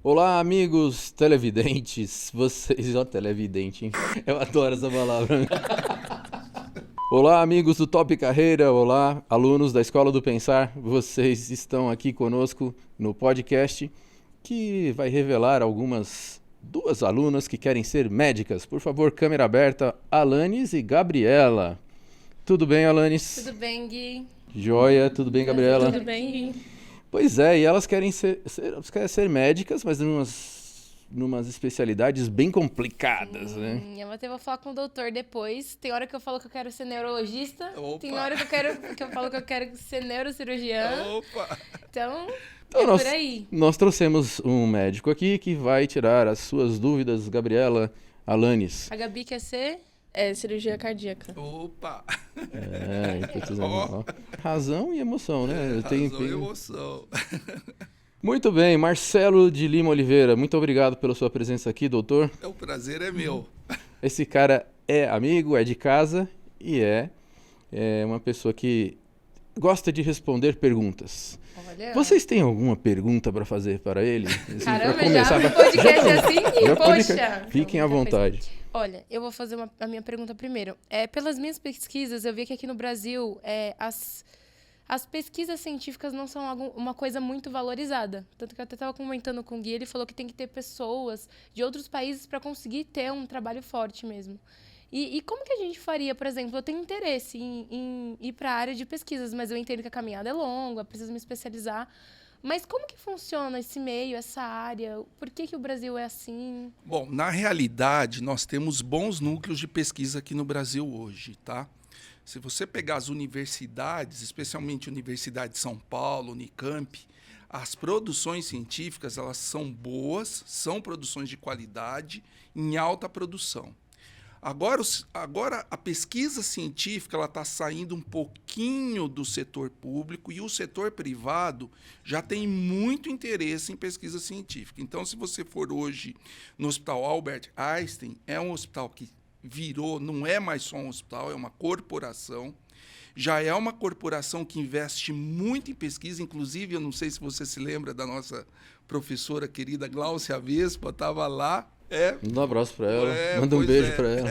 Olá, amigos televidentes. Vocês, ó, televidente, hein? Eu adoro essa palavra. Olá, amigos do Top Carreira. Olá, alunos da Escola do Pensar. Vocês estão aqui conosco no podcast que vai revelar duas alunas que querem ser médicas. Por favor, câmera aberta, Alanis e Gabriela. Tudo bem, Alanis? Tudo bem, Gui? Joia, tudo bem, Gabriela? Tudo bem, Gui? Pois é, e elas querem ser médicas, mas numas especialidades bem complicadas, né? Eu vou falar com o doutor depois. Tem hora que eu falo que eu quero ser neurologista. Opa. Tem hora que eu falo que eu quero ser neurocirurgiã. Opa! Então Então, por aí. nós trouxemos um médico aqui que vai tirar as suas dúvidas, Gabriela, Alanis. A Gabi quer ser... cirurgia cardíaca. Opa! Ó, razão e emoção, né? Razão e emoção. Muito bem, Marcelo de Lima Oliveira, muito obrigado pela sua presença aqui, doutor. O prazer é meu. Esse cara é amigo, é de casa e é uma pessoa que gosta de responder perguntas. Olha... Vocês têm alguma pergunta para fazer para ele? Assim, Caramba, pra começar, já um podcast assim? Poxa! Fiquem à vontade. Olha, eu vou fazer a minha pergunta primeiro. Pelas minhas pesquisas, eu vi que aqui no Brasil as pesquisas científicas não são uma coisa muito valorizada. Tanto que eu até estava comentando com o Gui, ele falou que tem que ter pessoas de outros países para conseguir ter um trabalho forte mesmo. E como que a gente faria, por exemplo, eu tenho interesse em ir para a área de pesquisas, mas eu entendo que a caminhada é longa, preciso me especializar. Mas como que funciona esse meio, essa área? Por que o Brasil é assim? Bom, na realidade, nós temos bons núcleos de pesquisa aqui no Brasil hoje, tá? Se você pegar as universidades, especialmente a Universidade de São Paulo, Unicamp, as produções científicas, elas são boas, são produções de qualidade, em alta produção. Agora a pesquisa científica está saindo um pouquinho do setor público e o setor privado já tem muito interesse em pesquisa científica. Então, se você for hoje no Hospital Albert Einstein, é um hospital que virou, não é mais só um hospital, é uma corporação. Já é uma corporação que investe muito em pesquisa, inclusive, eu não sei se você se lembra da nossa professora querida Gláucia Vespa, estava lá. Manda um abraço para ela, manda um beijo para ela.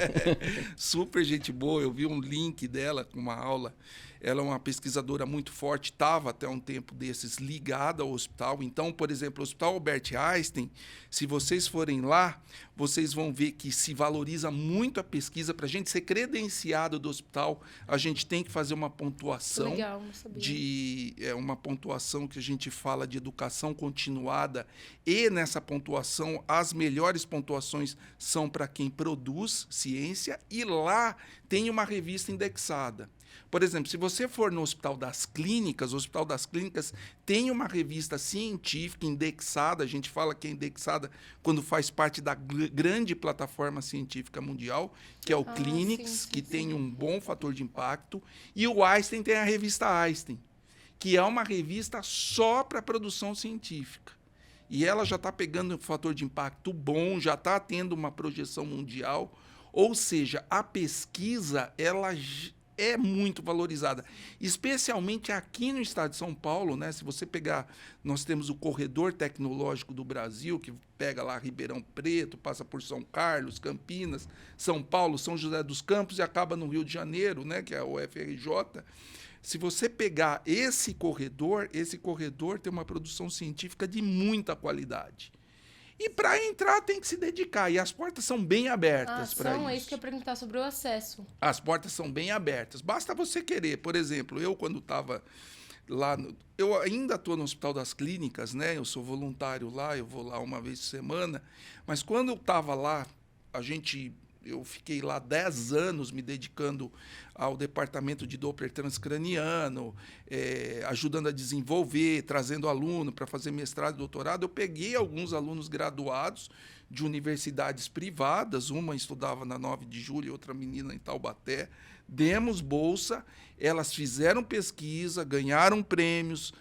Super gente boa, eu vi um link dela com uma aula. Ela é uma pesquisadora muito forte, estava até um tempo desses ligada ao hospital. Então, por exemplo, o Hospital Albert Einstein, se vocês forem lá, vocês vão ver que se valoriza muito a pesquisa. Para a gente ser credenciado do hospital, a gente tem que fazer uma pontuação. Legal, não sabia. Uma pontuação que a gente fala de educação continuada, e nessa pontuação, as melhores pontuações são para quem produz ciência, e lá tem uma revista indexada. Por exemplo, se você for no Hospital das Clínicas, o Hospital das Clínicas tem uma revista científica indexada, a gente fala que é indexada quando faz parte da grande plataforma científica mundial, que é o Clinics, que tem um bom fator de impacto, e o Einstein tem a revista Einstein, que é uma revista só para produção científica. E ela já está pegando um fator de impacto bom, já está tendo uma projeção mundial, ou seja, a pesquisa, ela é muito valorizada, especialmente aqui no estado de São Paulo, né? Se você pegar, nós temos o Corredor Tecnológico do Brasil, que pega lá Ribeirão Preto, passa por São Carlos, Campinas, São Paulo, São José dos Campos e acaba no Rio de Janeiro, né? Que é o UFRJ. Se você pegar esse corredor tem uma produção científica de muita qualidade. E para entrar tem que se dedicar. E as portas são bem abertas para isso. É isso que eu ia perguntar sobre o acesso. As portas são bem abertas. Basta você querer. Por exemplo, eu quando estava lá... Eu ainda estou no Hospital das Clínicas, né? Eu sou voluntário lá, eu vou lá uma vez por semana. Mas quando eu estava lá, eu fiquei lá 10 anos me dedicando ao departamento de Doppler transcraniano, ajudando a desenvolver, trazendo aluno para fazer mestrado e doutorado. Eu peguei alguns alunos graduados de universidades privadas, uma estudava na 9 de julho, outra menina em Taubaté, demos bolsa, elas fizeram pesquisa, ganharam prêmios,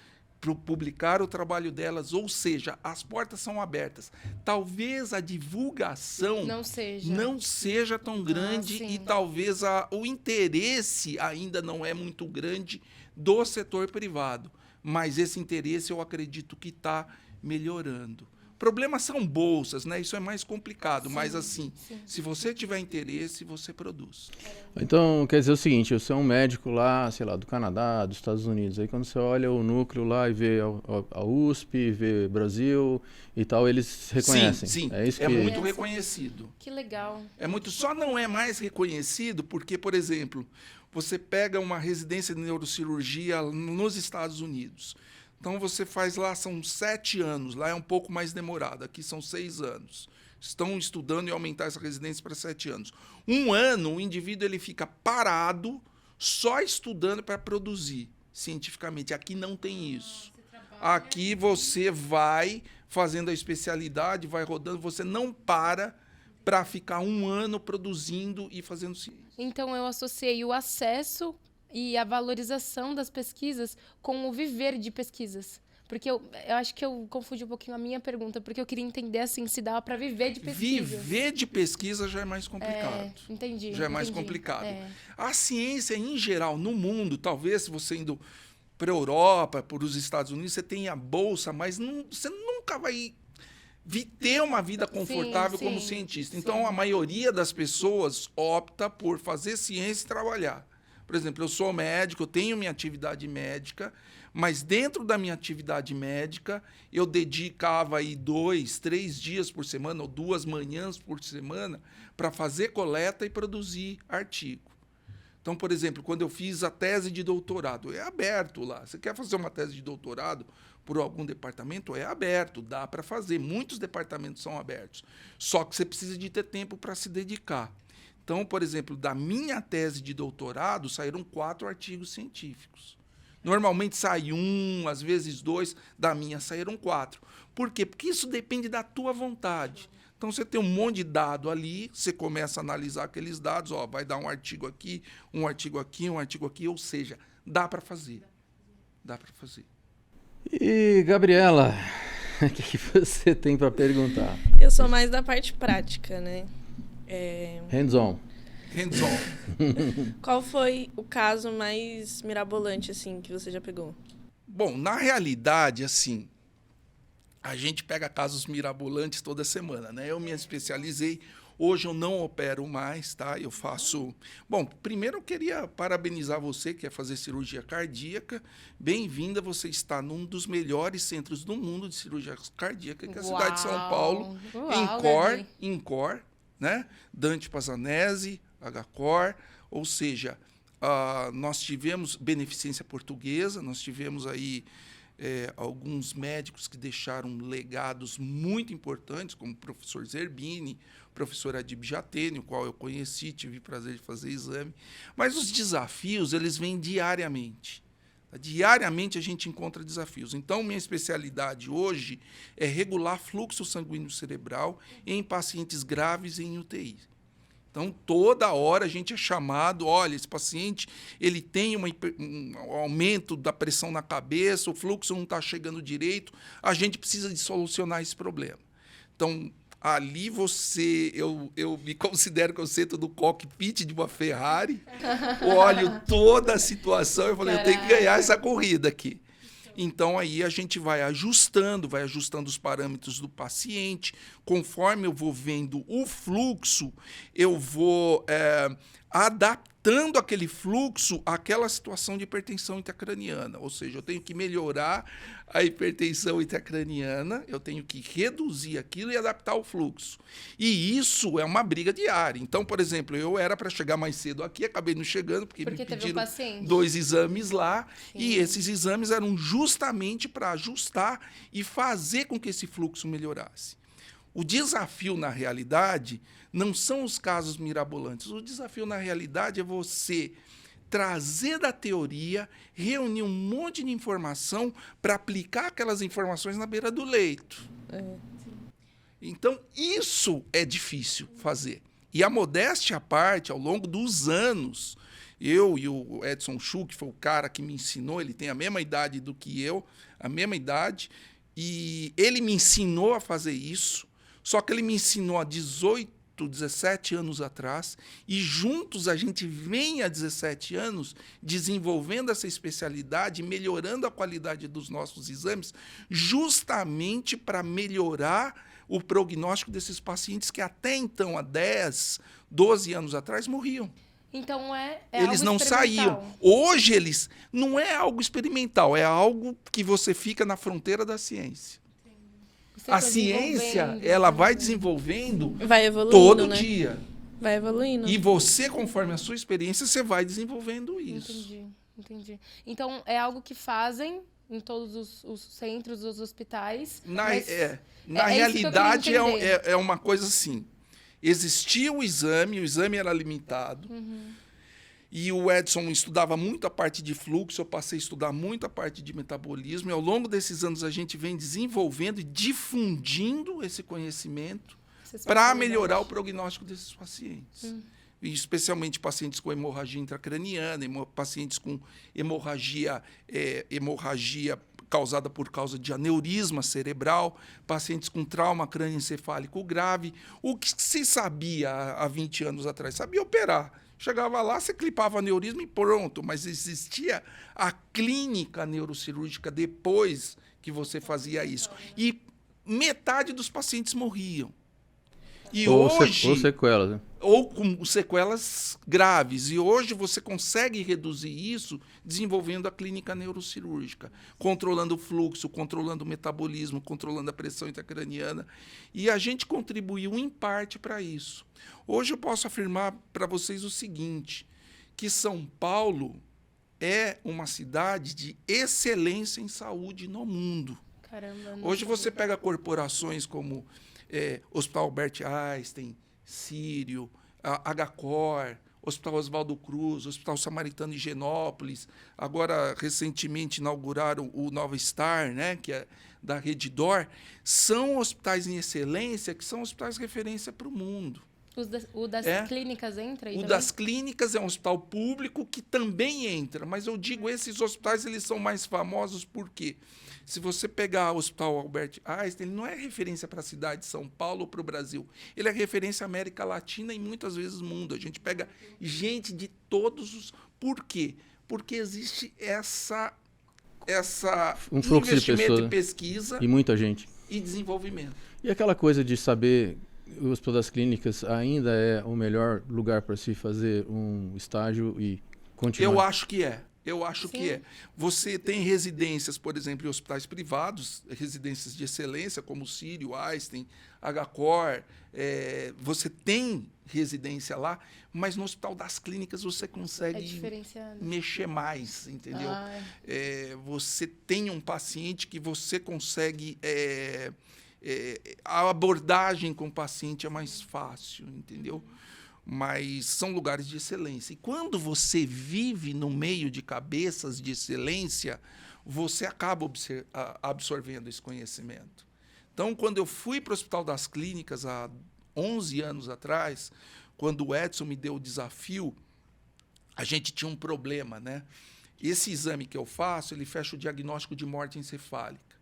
publicar o trabalho delas, ou seja, as portas são abertas. Talvez a divulgação não seja tão grande e talvez o interesse ainda não é muito grande do setor privado, mas esse interesse eu acredito que está melhorando. Problemas são bolsas, né? Isso é mais complicado, mas assim, sim. se você tiver interesse, você produz. Então, quer dizer o seguinte, você é um médico lá, sei lá, do Canadá, dos Estados Unidos, aí quando você olha o núcleo lá e vê a USP, vê Brasil e tal, eles reconhecem. Sim, É isso é que... muito reconhecido. Que legal. É muito, só não é mais reconhecido porque, por exemplo, você pega uma residência de neurocirurgia nos Estados Unidos. Então, você faz lá, são 7 anos, lá é um pouco mais demorado, aqui são 6 anos. Estão estudando em aumentar essa residência para 7 anos. 1 ano, o indivíduo ele fica parado, só estudando para produzir cientificamente. Aqui não tem isso. Aqui você vai fazendo a especialidade, vai rodando, você não para ficar 1 ano produzindo e fazendo ciência. Então, eu associei o acesso e a valorização das pesquisas com o viver de pesquisas. Porque eu acho que eu confundi um pouquinho a minha pergunta, porque eu queria entender assim, se dava para viver de pesquisa. Viver de pesquisa já é mais complicado. Entendi. Já é mais complicado. É. A ciência, em geral, no mundo, talvez se você indo para a Europa, para os Estados Unidos, você tenha bolsa, mas você nunca vai ter uma vida confortável Sim, como sim, cientista. sim. Então, a maioria das pessoas opta por fazer ciência e trabalhar. Por exemplo, eu sou médico, eu tenho minha atividade médica, mas dentro da minha atividade médica, eu dedicava aí 2, 3 dias por semana, ou 2 manhãs por semana, para fazer coleta e produzir artigo. Então, por exemplo, quando eu fiz a tese de doutorado, é aberto lá. Você quer fazer uma tese de doutorado por algum departamento? É aberto, dá para fazer. Muitos departamentos são abertos. Só que você precisa de ter tempo para se dedicar. Então, por exemplo, da minha tese de doutorado, saíram 4 artigos científicos. Normalmente sai 1, às vezes 2, da minha saíram 4. Por quê? Porque isso depende da tua vontade. Então, você tem um monte de dado ali, você começa a analisar aqueles dados, ó, vai dar um artigo aqui, um artigo aqui, um artigo aqui, ou seja, dá para fazer. Dá para fazer. E, Gabriela, o que você tem para perguntar? Eu sou mais da parte prática, né? Hands-on. Hands-on. Qual foi o caso mais mirabolante, assim, que você já pegou? Bom, na realidade, assim, a gente pega casos mirabolantes toda semana, né? Eu me especializei, hoje eu não opero mais, tá? Eu faço... Bom, primeiro eu queria parabenizar você que quer fazer cirurgia cardíaca. Bem-vinda, você está num dos melhores centros do mundo de cirurgia cardíaca, que é a cidade de São Paulo, INCOR, né? Dante Pazzanese, HCOR, ou seja, nós tivemos beneficência portuguesa, nós tivemos aí alguns médicos que deixaram legados muito importantes, como o professor Zerbini, o professor Adib Jatene, o qual eu conheci, tive o prazer de fazer exame. Mas os desafios, eles vêm diariamente. Diariamente a gente encontra desafios. Então, minha especialidade hoje é regular fluxo sanguíneo cerebral em pacientes graves em UTI. Então, toda hora a gente é chamado, olha, esse paciente ele tem um aumento da pressão na cabeça, o fluxo não está chegando direito, a gente precisa de solucionar esse problema. Então, ali eu me considero que eu sento no cockpit de uma Ferrari, olho toda a situação e falei, eu tenho que ganhar essa corrida aqui. Então, aí a gente vai ajustando os parâmetros do paciente. Conforme eu vou vendo o fluxo, eu vou adaptando aquele fluxo àquela situação de hipertensão intracraniana. Ou seja, eu tenho que melhorar a hipertensão intracraniana, eu tenho que reduzir aquilo e adaptar o fluxo. E isso é uma briga diária. Então, por exemplo, eu era para chegar mais cedo aqui, acabei não chegando, porque me pediram 2 exames lá, e esses exames eram justamente para ajustar e fazer com que esse fluxo melhorasse. O desafio, na realidade, não são os casos mirabolantes. O desafio, na realidade, é você trazer da teoria, reunir um monte de informação para aplicar aquelas informações na beira do leito. Então, isso é difícil fazer. E a modéstia à parte, ao longo dos anos, eu e o Edson Chu, que foi o cara que me ensinou, ele tem a mesma idade do que eu, a mesma idade, e ele me ensinou a fazer isso, só que ele me ensinou há 18 17 anos atrás, e juntos a gente vem há 17 anos desenvolvendo essa especialidade, melhorando a qualidade dos nossos exames, justamente para melhorar o prognóstico desses pacientes que até então, há 10, 12 anos atrás, morriam. Então Eles algo não experimental. saíam. Hoje eles não é algo experimental, é algo que você fica na fronteira da ciência. Você A tá ciência, desenvolvendo, ela vai desenvolvendo Vai evoluindo, todo né? dia. Vai evoluindo. E você, conforme a sua experiência, você vai desenvolvendo isso. Entendi. Então, é algo que fazem em todos os centros, os hospitais. Na mas na é isso que eu realidade, queria entender. é uma coisa assim. Existia o exame era limitado. E o Edson estudava muito a parte de fluxo, eu passei a estudar muito a parte de metabolismo. E ao longo desses anos a gente vem desenvolvendo e difundindo esse conhecimento para melhorar o prognóstico desses pacientes. E especialmente pacientes com hemorragia intracraniana, pacientes com hemorragia causada por causa de aneurisma cerebral, pacientes com trauma crânioencefálico grave. O que se sabia há 20 anos atrás? Sabia operar. Chegava lá, você clipava aneurisma e pronto. Mas existia a clínica neurocirúrgica depois que você fazia isso. E metade dos pacientes morriam. E hoje, ou sequelas, né? ou com sequelas graves. E hoje você consegue reduzir isso desenvolvendo a clínica neurocirúrgica, controlando o fluxo, controlando o metabolismo, controlando a pressão intracraniana. E a gente contribuiu em parte para isso. Hoje eu posso afirmar para vocês o seguinte, que São Paulo é uma cidade de excelência em saúde no mundo. Caramba, Hoje você pega corporações como Hospital Albert Einstein, Sírio, HCOR, Hospital Oswaldo Cruz, Hospital Samaritano de Higienópolis, agora recentemente inauguraram o Nova Star, né, que é da Redditor, são hospitais em excelência, que são hospitais de referência para o mundo. O das clínicas entra aí O também? das clínicas é um hospital público que também entra, mas eu digo, esses hospitais eles são mais famosos por quê? Se você pegar o Hospital Albert Einstein, ele não é referência para a cidade de São Paulo ou para o Brasil. Ele é referência à América Latina e muitas vezes mundo. A gente pega gente de todos os... Por quê? Porque existe Um fluxo de investimento pessoas, em né? pesquisa E muita gente. e desenvolvimento. E aquela coisa de saber, o Hospital das Clínicas ainda é o melhor lugar para se fazer um estágio e continuar? Eu acho que é. Eu acho Sim. que é. Você tem residências, por exemplo, em hospitais privados, residências de excelência, como Sírio, Einstein, HCOR. Você tem residência lá, mas no Hospital das Clínicas você consegue diferenciado. mexer mais, entendeu? Você tem um paciente que você consegue... a abordagem com o paciente é mais fácil, entendeu? Mas são lugares de excelência. E quando você vive no meio de cabeças de excelência, você acaba absorvendo esse conhecimento. Então, quando eu fui para o Hospital das Clínicas, há 11 anos atrás, quando o Edson me deu o desafio, a gente tinha um problema, né? Esse exame que eu faço, ele fecha o diagnóstico de morte encefálica.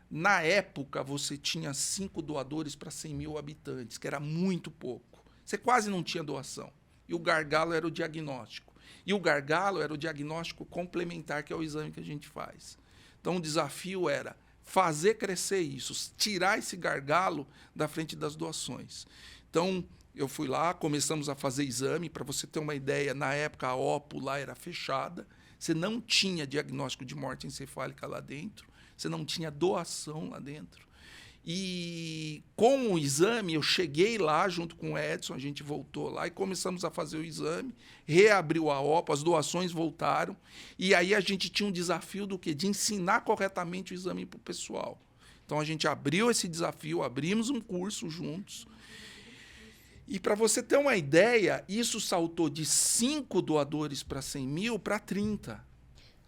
Na época, você tinha 5 doadores para 100 mil habitantes, que era muito pouco. Você quase não tinha doação. E o gargalo era o diagnóstico. E o gargalo era o diagnóstico complementar, que é o exame que a gente faz. Então, o desafio era fazer crescer isso, tirar esse gargalo da frente das doações. Então, eu fui lá, começamos a fazer exame. Para você ter uma ideia, na época a OPO lá era fechada. Você não tinha diagnóstico de morte encefálica lá dentro. Você não tinha doação lá dentro. E com o exame, eu cheguei lá junto com o Edson, a gente voltou lá e começamos a fazer o exame, reabriu a OPA, as doações voltaram, e aí a gente tinha um desafio do quê? De ensinar corretamente o exame para o pessoal. Então a gente abriu esse desafio, abrimos um curso juntos. E para você ter uma ideia, isso saltou de 5 doadores para 100 mil para 30.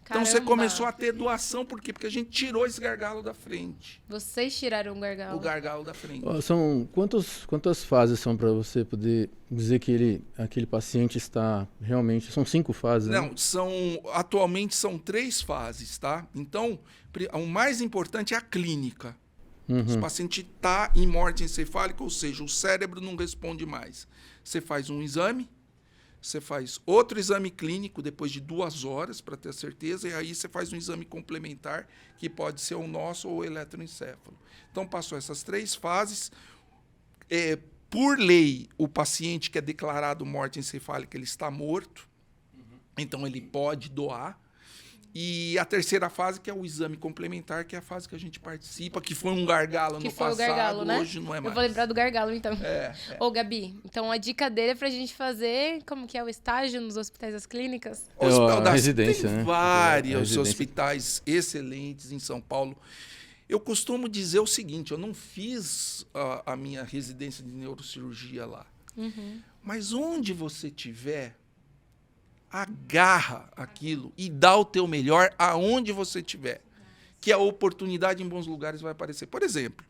Então você começou a ter doação, por quê? Porque a gente tirou esse gargalo da frente. Vocês tiraram o gargalo? O gargalo da frente. São quantas fases são para você poder dizer que aquele paciente está realmente... São 5 fases, Não, né? atualmente são 3 fases, tá? Então, o mais importante é a clínica. Se o paciente está em morte encefálica, ou seja, o cérebro não responde mais. Você faz um exame, você faz outro exame clínico depois de 2 horas, para ter certeza, e aí você faz um exame complementar, que pode ser o nosso ou o eletroencefalo. Então, passou essas 3 fases. Por lei, o paciente que é declarado morte encefálica, ele está morto, então ele pode doar. E a terceira fase, que é o exame complementar, que é a fase que a gente participa, que foi um gargalo no passado, gargalo, né? hoje não é mais. Eu vou lembrar do gargalo, então. Ô, Gabi, então a dica dele é pra gente fazer, como que é o estágio nos hospitais das clínicas? O Hospital da residência, tem né? vários hospitais excelentes em São Paulo. Eu costumo dizer o seguinte, eu não fiz a minha residência de neurocirurgia lá. Mas onde você tiver, agarra aquilo e dá o teu melhor aonde você estiver, que a oportunidade em bons lugares vai aparecer. Por exemplo,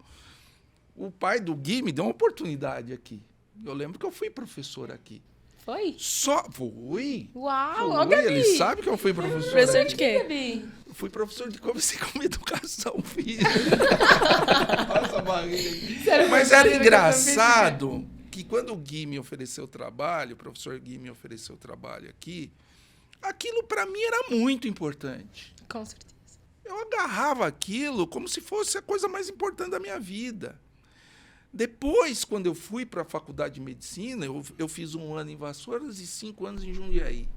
o pai do Gui me deu uma oportunidade aqui. Eu lembro que eu fui professor aqui. Foi? Fui. Uau, Fui. ó, Gabi. Ele sabe que eu fui professor. Professor aqui. de quê? Gabi. Eu fui professor de como educação física. Nossa, barriga. Mas era engraçado que quando o Gui me ofereceu trabalho, o professor Gui me ofereceu trabalho aqui, aquilo para mim era muito importante. Com certeza. Eu agarrava aquilo como se fosse a coisa mais importante da minha vida. Depois, quando eu fui para a faculdade de medicina, eu fiz 1 ano em Vassouras e 5 anos em Jundiaí.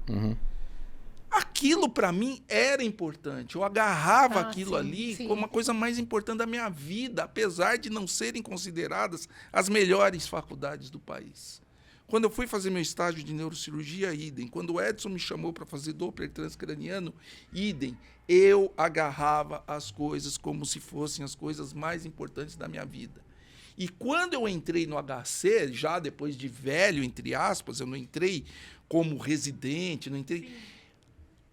Aquilo, para mim, era importante. Eu agarrava aquilo ali como a coisa mais importante da minha vida, apesar de não serem consideradas as melhores faculdades do país. Quando eu fui fazer meu estágio de neurocirurgia, idem. Quando o Edson me chamou para fazer Doppler transcraniano, idem. Eu agarrava as coisas como se fossem as coisas mais importantes da minha vida. E quando eu entrei no HC, já depois de velho, entre aspas, eu não entrei como residente, não entrei...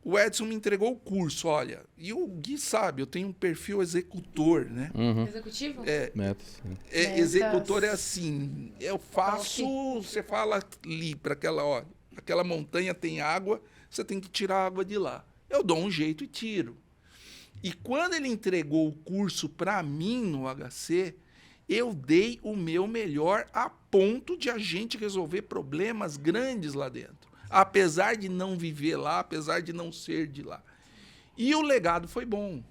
O Edson me entregou o curso, olha, e o Gui sabe, eu tenho um perfil executor, né? Executivo? Metas. Executor é assim, eu faço, você fala ali para aquela montanha tem água, você tem que tirar a água de lá. Eu dou um jeito e tiro. E quando ele entregou o curso para mim no HC, eu dei o meu melhor a ponto de a gente resolver problemas grandes lá dentro. Apesar de não viver lá, apesar de não ser de lá. E o legado foi bom.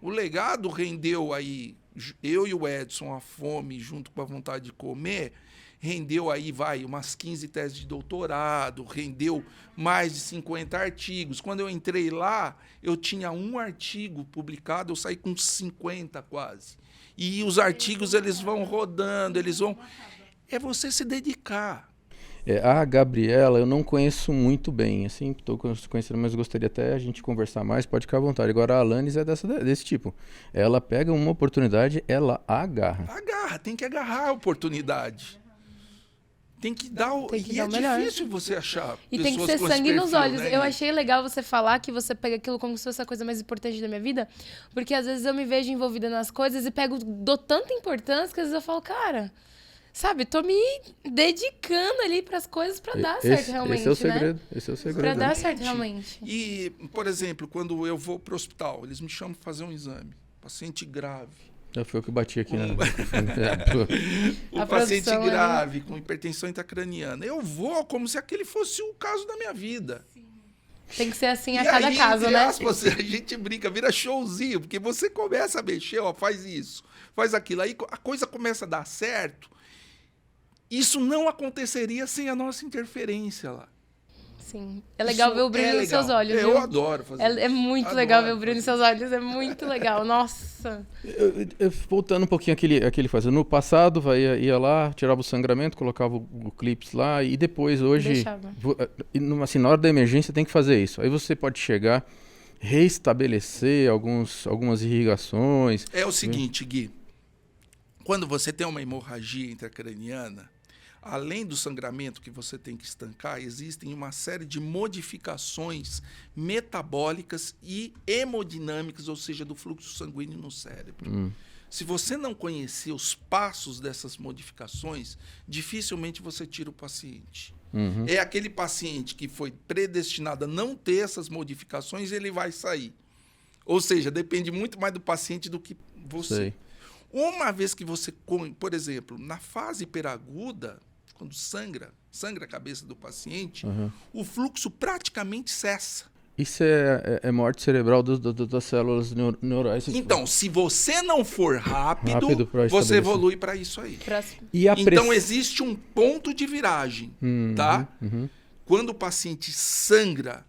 O legado rendeu aí, eu e o Edson, a fome junto com a vontade de comer, rendeu aí, umas 15 teses de doutorado, rendeu mais de 50 artigos. Quando eu entrei lá, eu tinha 1 artigo publicado, eu saí com 50 quase. E os artigos, eles vão rodando, eles vão... É você se dedicar. A Gabriela eu não conheço muito bem, assim, estou conhecendo, mas gostaria até a gente conversar mais, pode ficar à vontade. Agora a Alanis é desse tipo. Ela pega uma oportunidade, ela agarra. Agarra, tem que agarrar a oportunidade. Tem que dar o... Tem que e dar é o melhor. difícil você achar E tem que pessoas ser com esse sangue nos perfil, olhos. né? Eu achei legal você falar que você pega aquilo como se fosse a coisa mais importante da minha vida, porque às vezes eu me vejo envolvida nas coisas e dou tanta importância que às vezes eu falo, cara, sabe, tô me dedicando ali pras coisas pra dar certo realmente, esse é o segredo, né? esse é o segredo. Pra né? dar certo realmente. E, por exemplo, quando eu vou para o hospital, eles me chamam para fazer um exame. Paciente grave. Já foi o que eu bati aqui, né? O paciente grave, com hipertensão intracraniana. Eu vou como se aquele fosse o caso da minha vida. Tem que ser assim a E cada aí, caso, entre né? aspas, a gente brinca, vira showzinho, porque você começa a mexer, faz isso, faz aquilo. Aí a coisa começa a dar certo. Isso não aconteceria sem a nossa interferência lá. Sim. É legal Isso ver o brilho nos seus olhos, Eu viu? adoro fazer isso. É muito Adoro legal ver o brilho nos fazer seus olhos, é muito legal. Nossa. Voltando um pouquinho aquele fazia. No passado, ia lá, tirava o sangramento, colocava o clips lá e depois, hoje, Deixava. assim, na hora da emergência tem que fazer isso. Aí você pode chegar, reestabelecer algumas irrigações. É o seguinte, Gui, quando você tem uma hemorragia intracraniana, além do sangramento que você tem que estancar, existem uma série de modificações metabólicas e hemodinâmicas, ou seja, do fluxo sanguíneo no cérebro. Se você não conhecer os passos dessas modificações, dificilmente você tira o paciente. É aquele paciente que foi predestinado a não ter essas modificações, ele vai sair. Ou seja, depende muito mais do paciente do que você. Sei. Uma vez que você, por exemplo, na fase hiperaguda, quando sangra a cabeça do paciente, o fluxo praticamente cessa. Isso é morte cerebral das células neurais. Então, se você não for rápido pra você estabelecer. evolui para isso aí. Próximo. E a Então, existe um ponto de viragem, tá? Quando o paciente sangra,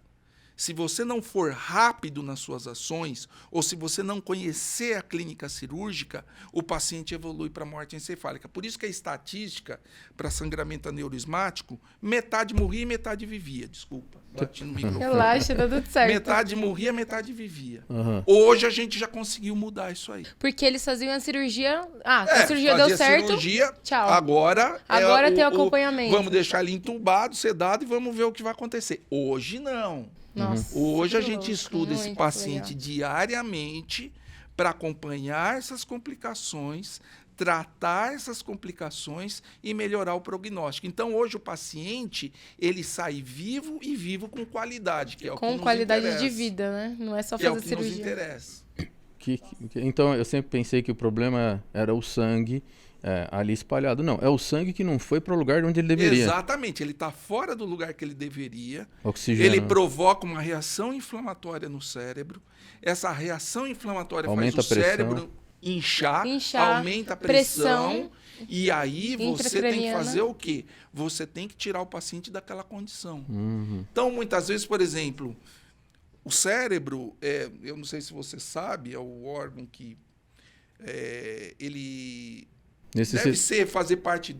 se você não for rápido nas suas ações, ou se você não conhecer a clínica cirúrgica, o paciente evolui para morte encefálica. Por isso que a estatística para sangramento aneurismático, metade morria e metade vivia. Desculpa, bati no microfone. Relaxa, tá tudo certo. Metade morria, metade vivia. Hoje a gente já conseguiu mudar isso aí. Porque eles faziam a cirurgia... a cirurgia fazia deu certo, cirurgia, tchau. Agora Tem o acompanhamento. Vamos deixar ele entubado, sedado e vamos ver o que vai acontecer. Hoje não. Nossa, Hoje a que gente louco, estuda esse muito paciente legal. diariamente para acompanhar essas complicações, tratar essas complicações e melhorar o prognóstico. Então, hoje o paciente, ele sai vivo e vivo com qualidade, que é o que Com nos qualidade interessa, de vida, né? Não é só que é o fazer que nos cirurgia. interessa. Então, eu sempre pensei que o problema era o sangue ali espalhado. Não, é o sangue que não foi para o lugar onde ele deveria. Exatamente, ele está fora do lugar que ele deveria. Oxigênio. Ele provoca uma reação inflamatória no cérebro. Essa reação inflamatória Aumenta faz o a pressão. cérebro inchar, pressão aumenta a pressão. E aí você tem que intracraniana. fazer o quê? Você tem que tirar o paciente daquela condição. Então, muitas vezes, por exemplo, o cérebro, eu não sei se você sabe, é o órgão que ele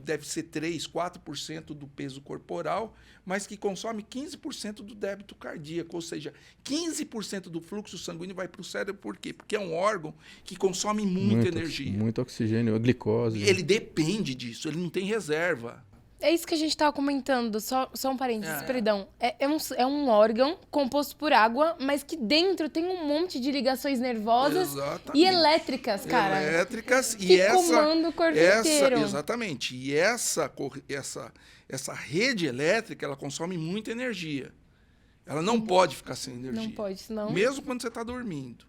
deve ser 3, 4% do peso corporal, mas que consome 15% do débito cardíaco, ou seja, 15% do fluxo sanguíneo vai para o cérebro. Por quê? Porque é um órgão que consome muita energia. Muito oxigênio, a glicose. Ele depende disso, ele não tem reserva. É isso que a gente tava comentando, só um parênteses, É. perdão. É um órgão composto por água, mas que dentro tem um monte de ligações nervosas Exatamente. e elétricas, cara. Elétricas Que comanda o corpo inteiro. Exatamente. E essa rede elétrica, ela consome muita energia. Ela não pode ficar sem energia. Não pode, senão... Mesmo quando você está dormindo.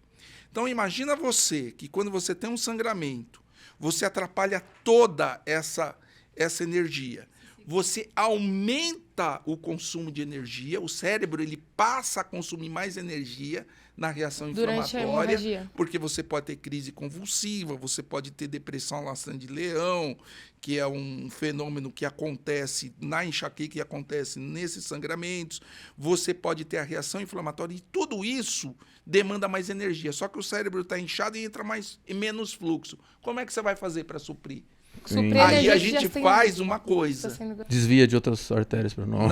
Então, imagina você que quando você tem um sangramento, você atrapalha toda essa energia. Você aumenta o consumo de energia, o cérebro ele passa a consumir mais energia na reação Durante a inflamatória, hemorragia. porque você pode ter crise convulsiva, você pode ter depressão laçante de leão, que é um fenômeno que acontece na enxaqueca e acontece nesses sangramentos. Você pode ter a reação inflamatória e tudo isso demanda mais energia. Só que o cérebro está inchado e entra menos fluxo. Como é que você vai fazer para suprir? Suprir Aí energia a que já gente tem- faz uma tá coisa. sendo- Desvia de outras artérias para não.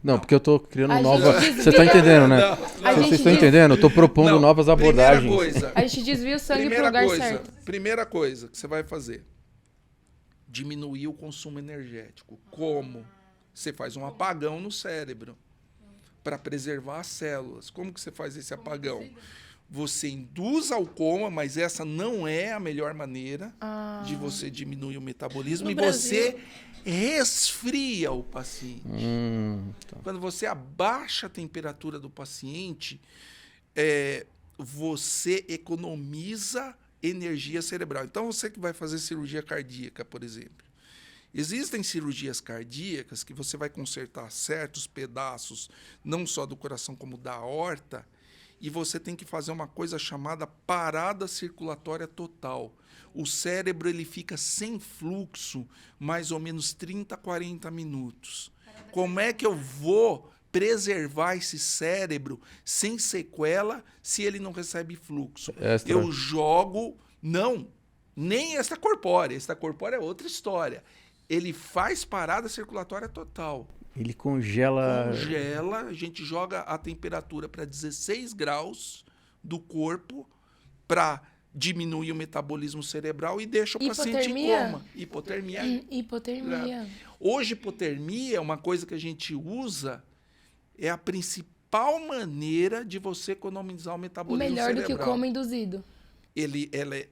Não. Porque eu tô criando A nova. gente Você tá desvia- entendendo, né? Não. A Vocês gente estão diz- entendendo? Eu tô propondo Não. novas abordagens. A gente desvia o sangue pro lugar certo. Primeira coisa que você vai fazer: diminuir o consumo energético. Como? Você faz um apagão no cérebro para preservar as células. Como que você faz esse apagão? Você induz ao coma, mas essa não é a melhor maneira de você diminuir o metabolismo. No E Brasil- você resfria o paciente. Tá. Quando você abaixa a temperatura do paciente, você economiza energia cerebral. Então, você que vai fazer cirurgia cardíaca, por exemplo, existem cirurgias cardíacas que você vai consertar certos pedaços, não só do coração como da aorta, e você tem que fazer uma coisa chamada parada circulatória total. O cérebro ele fica sem fluxo mais ou menos 30, 40 minutos. Como é que eu vou preservar esse cérebro sem sequela se ele não recebe fluxo? Extra. Eu jogo... Não, nem extracorpórea. Extracorpórea é outra história. Ele faz parada circulatória total. Ele congela. Congela, a gente joga a temperatura para 16 graus do corpo para diminuir o metabolismo cerebral e deixa o paciente em Hipotermia? coma. Hipotermia. Hipotermia. Hoje, hipotermia é uma coisa que a gente usa, é a principal maneira de você economizar o metabolismo Melhor do cerebral. que o coma induzido.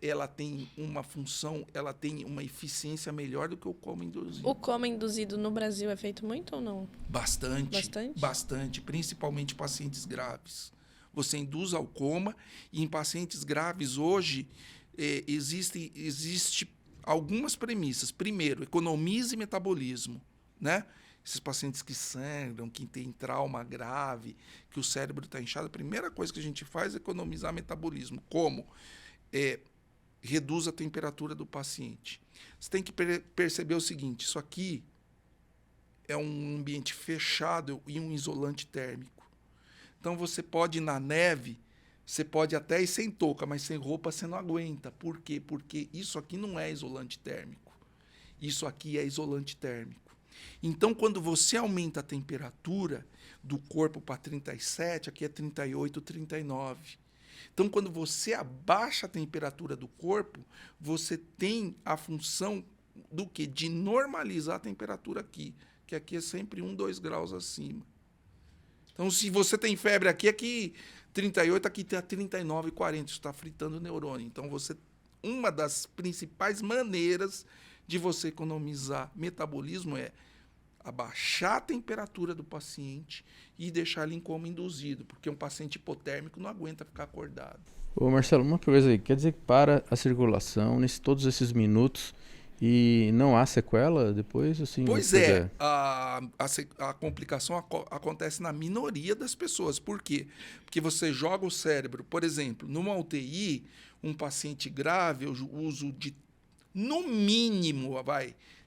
Ela tem uma função, ela tem uma eficiência melhor do que o coma induzido. O coma induzido no Brasil é feito muito ou não? Bastante. Bastante? Bastante, principalmente em pacientes graves. Você induz ao coma e em pacientes graves hoje, existe algumas premissas. Primeiro, economize metabolismo, né? Esses pacientes que sangram, que têm trauma grave, que o cérebro está inchado, a primeira coisa que a gente faz é economizar metabolismo. Como? Reduz a temperatura do paciente. Você tem que perceber o seguinte, isso aqui é um ambiente fechado e um isolante térmico. Então, você pode ir na neve, você pode até ir sem touca, mas sem roupa você não aguenta. Por quê? Porque isso aqui não é isolante térmico. Isso aqui é isolante térmico. Então, quando você aumenta a temperatura do corpo para 37, aqui é 38, 39. Então, quando você abaixa a temperatura do corpo, você tem a função do quê? De normalizar a temperatura aqui, que aqui é sempre 1, 2 graus acima. Então, se você tem febre aqui 38, aqui está 39, 40, isso está fritando o neurônio. Então, uma das principais maneiras de você economizar metabolismo é abaixar a temperatura do paciente e deixar ele em coma induzido, porque um paciente hipotérmico não aguenta ficar acordado. Ô Marcelo, uma coisa aí, quer dizer que para a circulação todos esses minutos e não há sequela depois? Assim, pois é, a complicação acontece na minoria das pessoas. Por quê? Porque você joga o cérebro, por exemplo, numa UTI, um paciente grave, eu uso de, no mínimo,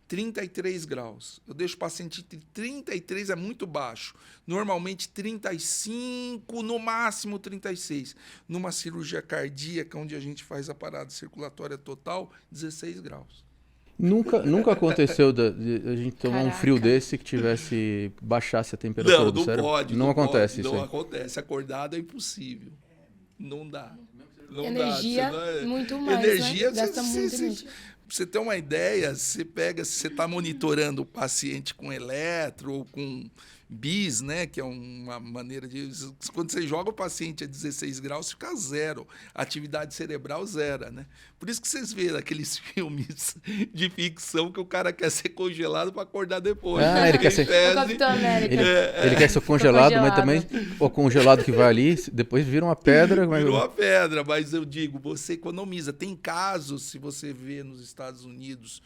33 graus. Eu deixo o paciente entre 33, é muito baixo. Normalmente 35, no máximo 36. Numa cirurgia cardíaca, onde a gente faz a parada circulatória total, 16 graus. Nunca aconteceu de a gente tomar um frio desse que baixasse a temperatura do cérebro? Não acontece isso aí. Não acontece. Acordado é impossível. Não dá. Não energia, dá. Muito mais, energia, né? Gasta muito energia. Pra você ter uma ideia, se você está monitorando o paciente com eletro ou com bis, né, que é uma maneira de... Quando você joga o paciente a 16 graus, fica zero. A atividade cerebral zero, né? Por isso que vocês veem aqueles filmes de ficção que o cara quer ser congelado para acordar depois. Ele quer ser... O Capitão América. Ele quer ser congelado, mas também o congelado que vai ali, depois vira uma pedra. Virou uma pedra, mas eu digo, você economiza. Tem casos, se você vê nos Estados Unidos...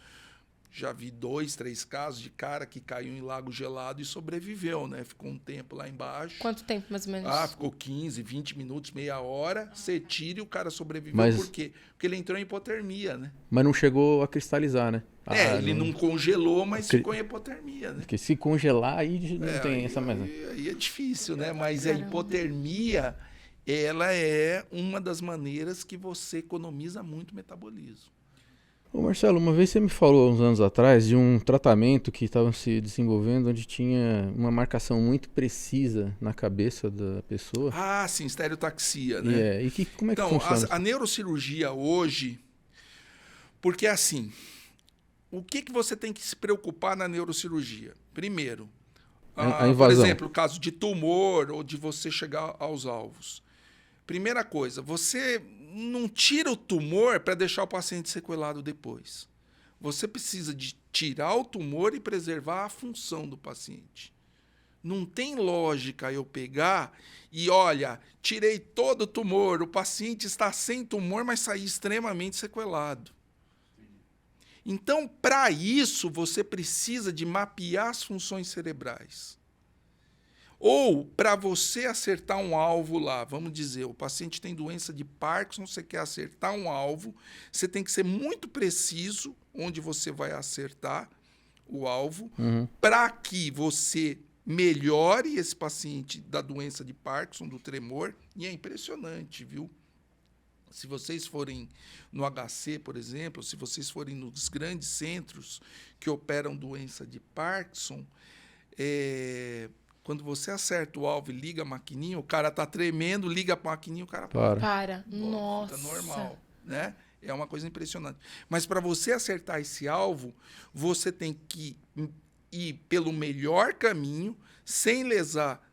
Já vi 2, 3 casos de cara que caiu em lago gelado e sobreviveu, né? Ficou um tempo lá embaixo. Quanto tempo, mais ou menos? Ficou 15, 20 minutos, meia hora. Você tira e o cara sobreviveu. Por quê? Porque ele entrou em hipotermia, né? Mas não chegou a cristalizar, né? Ele não congelou, mas ficou em hipotermia, né? Porque se congelar, aí não tem essa mais. Aí é difícil, né? Mas a hipotermia, ela é uma das maneiras que você economiza muito metabolismo. Ô Marcelo, uma vez você me falou, uns anos atrás, de um tratamento que estava se desenvolvendo onde tinha uma marcação muito precisa na cabeça da pessoa. Sim, estereotaxia, né? E como é que funciona? A neurocirurgia hoje... Porque, assim, o que você tem que se preocupar na neurocirurgia? Primeiro, a invasão. Por exemplo, o caso de tumor ou de você chegar aos alvos. Primeira coisa, você não tira o tumor para deixar o paciente sequelado depois. Você precisa de tirar o tumor e preservar a função do paciente. Não tem lógica eu pegar e, olha, tirei todo o tumor, o paciente está sem tumor, mas sair extremamente sequelado. Então, para isso, você precisa de mapear as funções cerebrais. Ou, para você acertar um alvo lá, vamos dizer, o paciente tem doença de Parkinson, você quer acertar um alvo, você tem que ser muito preciso onde você vai acertar o alvo, para que você melhore esse paciente da doença de Parkinson, do tremor, e é impressionante, viu? Se vocês forem no HC, por exemplo, se vocês forem nos grandes centros que operam doença de Parkinson, quando você acerta o alvo e liga a maquininha, o cara tá tremendo, liga a maquininha, o cara para. Nossa. Tá normal, né? É uma coisa impressionante. Mas para você acertar esse alvo, você tem que ir pelo melhor caminho, sem lesar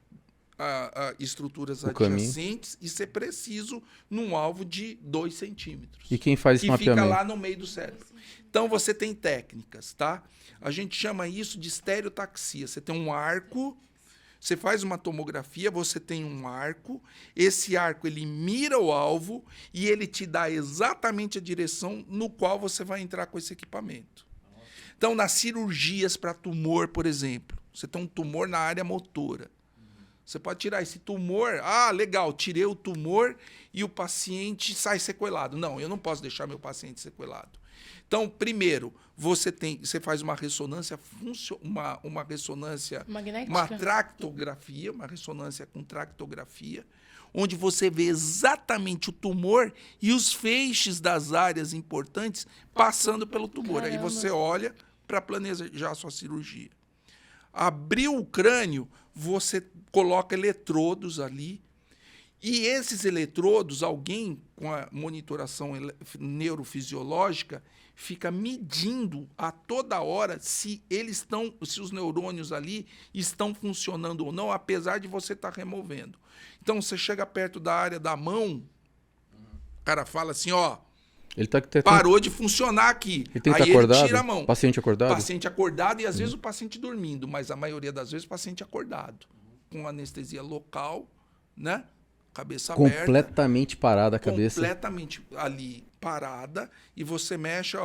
estruturas adjacentes e ser preciso num alvo de 2 centímetros. E quem faz esse mapeamento? Que fica lá no meio do cérebro. Então, você tem técnicas, tá? A gente chama isso de estereotaxia. Você tem um arco Você faz uma tomografia, você tem um arco, esse arco ele mira o alvo e ele te dá exatamente a direção no qual você vai entrar com esse equipamento. Então, nas cirurgias para tumor, por exemplo, você tem um tumor na área motora. Você pode tirar esse tumor, legal, tirei o tumor e o paciente sai sequelado. Não, eu não posso deixar meu paciente sequelado. Então, primeiro, você faz uma ressonância, uma ressonância, magnética, uma tractografia, uma ressonância com tractografia, onde você vê exatamente o tumor e os feixes das áreas importantes passando pelo tumor. Caramba. Aí você olha para planejar a sua cirurgia. Abriu o crânio, você coloca eletrodos ali, e esses eletrodos, alguém com a monitoração neurofisiológica fica medindo a toda hora se os neurônios ali estão funcionando ou não, apesar de você estar removendo. Então, você chega perto da área da mão, o cara fala assim, Ele tá parou de funcionar aqui. Ele tem que Aí estar acordado? ele tira a mão. Paciente acordado? Paciente acordado e, às vezes, o paciente dormindo, mas a maioria das vezes o paciente acordado, com anestesia local, né? Cabeça aberta. Completamente parada a cabeça. Completamente ali parada, e você mexe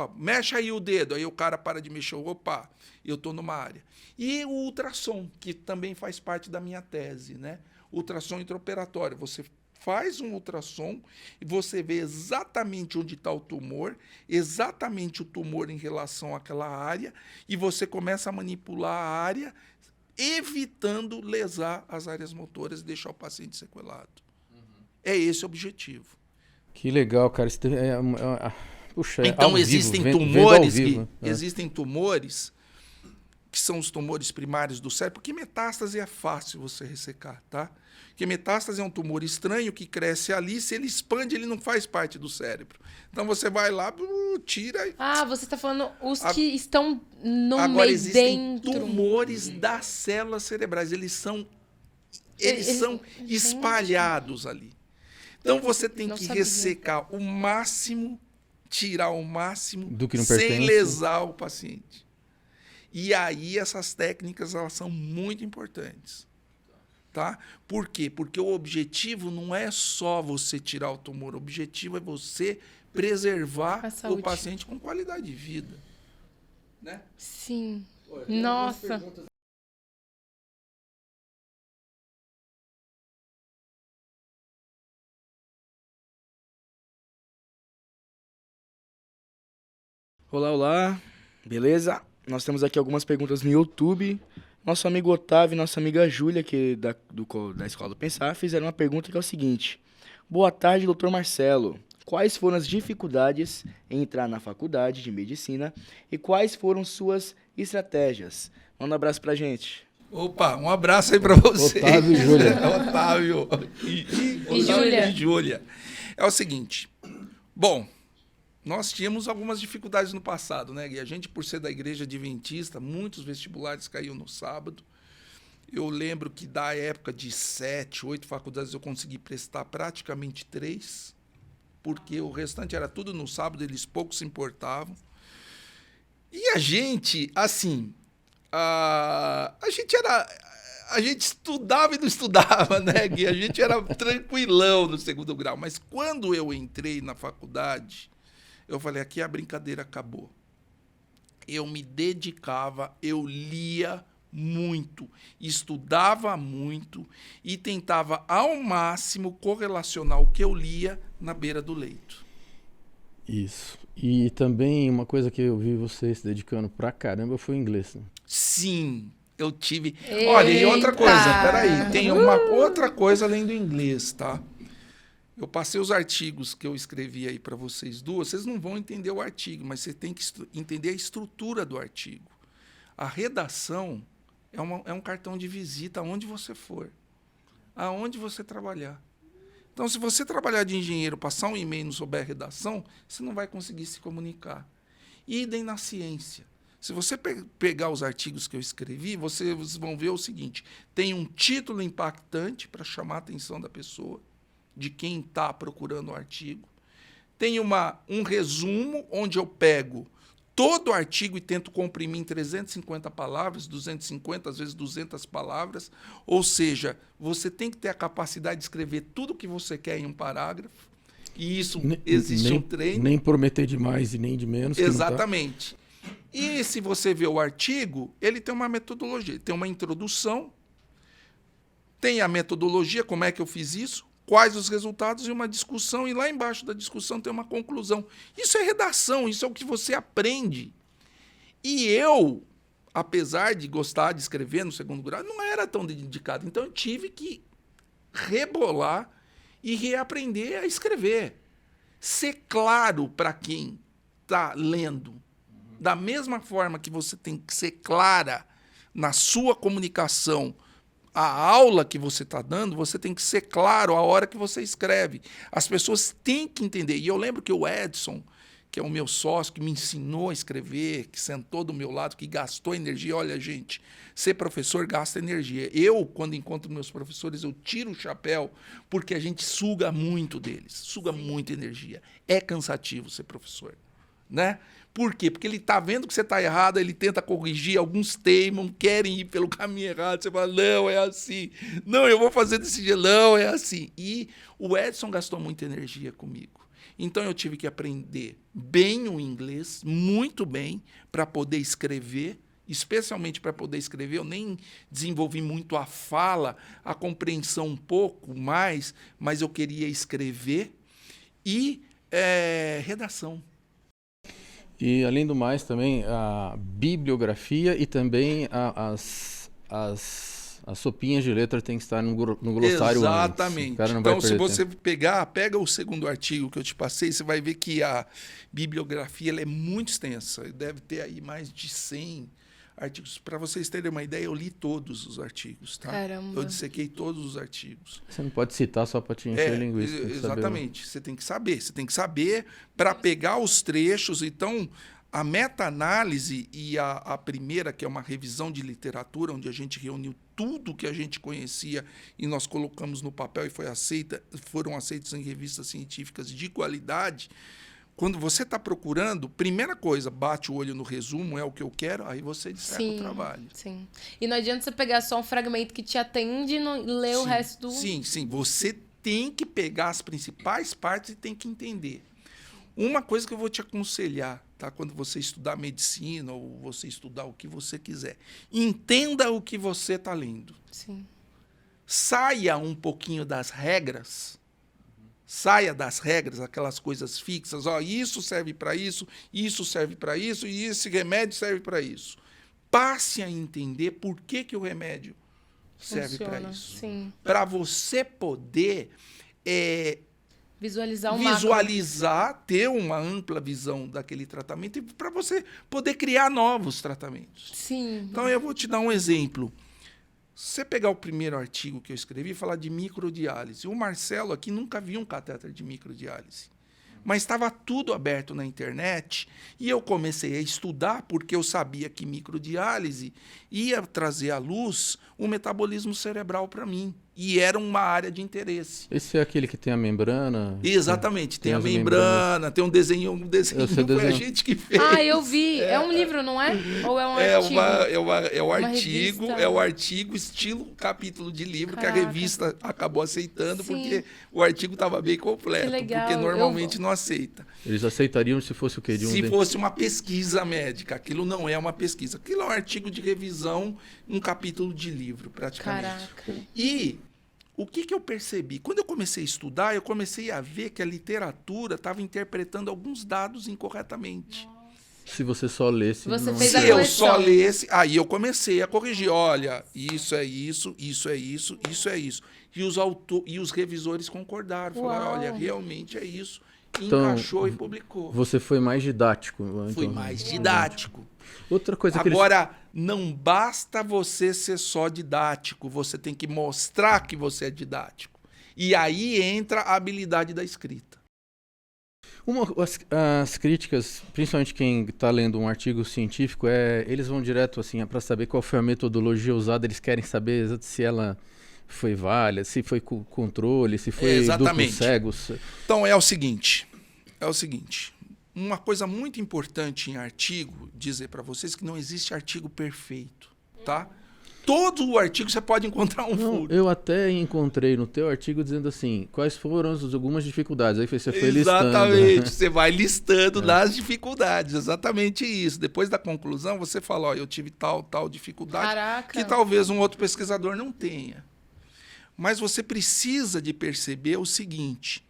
aí o dedo, aí o cara para de mexer, opa, eu estou numa área. E o ultrassom, que também faz parte da minha tese, né? Ultrassom intraoperatório, você faz um ultrassom e você vê exatamente onde está o tumor, exatamente o tumor em relação àquela área, e você começa a manipular a área, evitando lesar as áreas motoras e deixar o paciente sequelado. É esse o objetivo. Que legal, cara. Puxa, então, ao existem vivo, tumores vivo, existem tumores que são os tumores primários do cérebro, porque metástase é fácil você ressecar, tá? Porque metástase é um tumor estranho que cresce ali, se ele expande, ele não faz parte do cérebro. Então, você vai lá, tira... você está falando os que estão no Agora, meio existem dentro. tumores das células cerebrais. Eles são espalhados ali. Então, você tem que ressecar o máximo, tirar o máximo, do que não sem pertence. lesar o paciente. E aí, essas técnicas elas são muito importantes. Tá? Por quê? Porque o objetivo não é só você tirar o tumor, o objetivo é você preservar o paciente com qualidade de vida. Né? Sim. Nossa. Olá, olá. Beleza? Nós temos aqui algumas perguntas no YouTube. Nosso amigo Otávio e nossa amiga Júlia, que da Escola do Pensar, fizeram uma pergunta que é o seguinte. Boa tarde, doutor Marcelo. Quais foram as dificuldades em entrar na faculdade de medicina e quais foram suas estratégias? Manda um abraço pra gente. Opa, um abraço aí pra você. Otávio e Júlia. Otávio E Júlia. É o seguinte. Bom, nós tínhamos algumas dificuldades no passado, né? E a gente, por ser da igreja adventista, muitos vestibulares caíam no sábado. Eu lembro que da época de 7, 8 faculdades eu consegui prestar praticamente 3, porque o restante era tudo no sábado, eles pouco se importavam. E a gente, assim, a gente estudava e não estudava, né, Gui? A gente era tranquilão no segundo grau. Mas quando eu entrei na faculdade, eu falei, aqui a brincadeira acabou. Eu me dedicava, eu lia muito, estudava muito e tentava ao máximo correlacionar o que eu lia na beira do leito. Isso. E também uma coisa que eu vi você se dedicando pra caramba foi o inglês. Né? Sim, eu tive... Eita! Olha, e outra coisa, peraí, tem uma outra coisa além do inglês, tá? Eu passei os artigos que eu escrevi aí para vocês duas, vocês não vão entender o artigo, mas você tem que entender a estrutura do artigo. A redação é um cartão de visita aonde você for, aonde você trabalhar. Então, se você trabalhar de engenheiro, passar um e-mail e não souber a redação, você não vai conseguir se comunicar. Idem na ciência. Se você pegar os artigos que eu escrevi, vocês vão ver o seguinte, tem um título impactante para chamar a atenção da pessoa, de quem está procurando o artigo. Tem um resumo onde eu pego todo artigo e tento comprimir em 350 palavras, 250, às vezes 200 palavras. Ou seja, você tem que ter a capacidade de escrever tudo o que você quer em um parágrafo. E isso existe um treino. Nem prometer de mais e nem de menos. Exatamente. E se você vê o artigo, ele tem uma metodologia, tem uma introdução, tem a metodologia, como é que eu fiz isso, quais os resultados e uma discussão, e lá embaixo da discussão tem uma conclusão. Isso é redação, isso é o que você aprende. E eu, apesar de gostar de escrever no segundo grau, não era tão dedicado. Então eu tive que rebolar e reaprender a escrever. Ser claro para quem está lendo. Da mesma forma que você tem que ser clara na sua comunicação, a aula que você está dando, você tem que ser claro a hora que você escreve. As pessoas têm que entender. E eu lembro que o Edson, que é o meu sócio, que me ensinou a escrever, que sentou do meu lado, que gastou energia. Olha, gente, ser professor gasta energia. Eu, quando encontro meus professores, eu tiro o chapéu, porque a gente suga muito deles, suga muita energia. É cansativo ser professor, né? Por quê? Porque ele está vendo que você está errado, ele tenta corrigir, alguns teimam, querem ir pelo caminho errado, você fala, não, é assim. Não, eu vou fazer desse jeito, não, é assim. E o Edson gastou muita energia comigo. Então eu tive que aprender bem o inglês, muito bem, para poder escrever, especialmente para poder escrever. Eu nem desenvolvi muito a fala, a compreensão um pouco mais, mas eu queria escrever e redação. E, além do mais, também a bibliografia e também as sopinhas de letra tem que estar no glossário. Exatamente. Antes. Então, se você pega o segundo artigo que eu te passei, você vai ver que a bibliografia ela é muito extensa. Deve ter aí mais de 100 artigos. Para vocês terem uma ideia, eu li todos os artigos. Tá? Caramba. Eu dissequei todos os artigos. Você não pode citar só para te encher linguiça. Exatamente. Você tem que saber. Você tem que saber para pegar os trechos. Então, a meta-análise e a primeira, que é uma revisão de literatura, onde a gente reuniu tudo que a gente conhecia e nós colocamos no papel e foram aceitos em revistas científicas de qualidade. Quando você está procurando, primeira coisa, bate o olho no resumo, é o que eu quero, aí você disseca o trabalho. Sim. E não adianta você pegar só um fragmento que te atende e não ler o resto do... Sim. Você tem que pegar as principais partes e tem que entender. Uma coisa que eu vou te aconselhar, tá? Quando você estudar medicina ou você estudar o que você quiser, entenda o que você está lendo. Sim. Saia um pouquinho das regras. Saia das regras, aquelas coisas fixas. Ó, isso serve para isso serve para isso, e esse remédio serve para isso. Passe a entender por que o remédio serve para isso. Para você poder visualizar, ter uma ampla visão daquele tratamento e para você poder criar novos tratamentos. Sim. Então, eu vou te dar um exemplo. Se você pegar o primeiro artigo que eu escrevi, falar de microdiálise. O Marcelo aqui nunca viu um catéter de microdiálise. Mas estava tudo aberto na internet e eu comecei a estudar porque eu sabia que microdiálise ia trazer à luz o metabolismo cerebral para mim. E era uma área de interesse. Esse é aquele que tem a membrana? Tem a membrana, tem um desenho foi a gente que fez. Ah, eu vi. É um livro, não é? Ou é um artigo? É o artigo estilo capítulo de livro. Caraca. Que a revista acabou aceitando. Sim. Porque o artigo estava bem completo. Que legal. Porque normalmente não aceita. Eles aceitariam se fosse o quê? Se fosse uma pesquisa médica. Aquilo não é uma pesquisa. Aquilo é um artigo de revisão, um capítulo de livro, praticamente. Caraca. E o que eu percebi? Quando eu comecei a estudar, eu comecei a ver que a literatura estava interpretando alguns dados incorretamente. Se você só lesse... Se eu só lesse, aí eu comecei a corrigir. Olha, isso é isso, isso é isso, isso é isso. E os revisores concordaram. Falaram, olha, realmente é isso. Então, encaixou e publicou. Você foi mais didático. Então, fui mais didático. Outra coisa que Agora, não basta você ser só didático, você tem que mostrar que você é didático. E aí entra a habilidade da escrita. As críticas, principalmente quem está lendo um artigo científico, eles vão direto assim, para saber qual foi a metodologia usada, eles querem saber se ela foi válida, se foi controle, se foi duplos cegos. Então é o seguinte, uma coisa muito importante em artigo, dizer para vocês que não existe artigo perfeito, tá? Todo o artigo você pode encontrar um Não, furo. eu até encontrei no teu artigo dizendo assim, quais foram algumas dificuldades. Aí você foi listando. Exatamente, você vai listando nas dificuldades, exatamente isso. Depois da conclusão, você fala, ó, eu tive tal dificuldade, Caraca. que talvez um outro pesquisador não tenha. Mas você precisa de perceber o seguinte,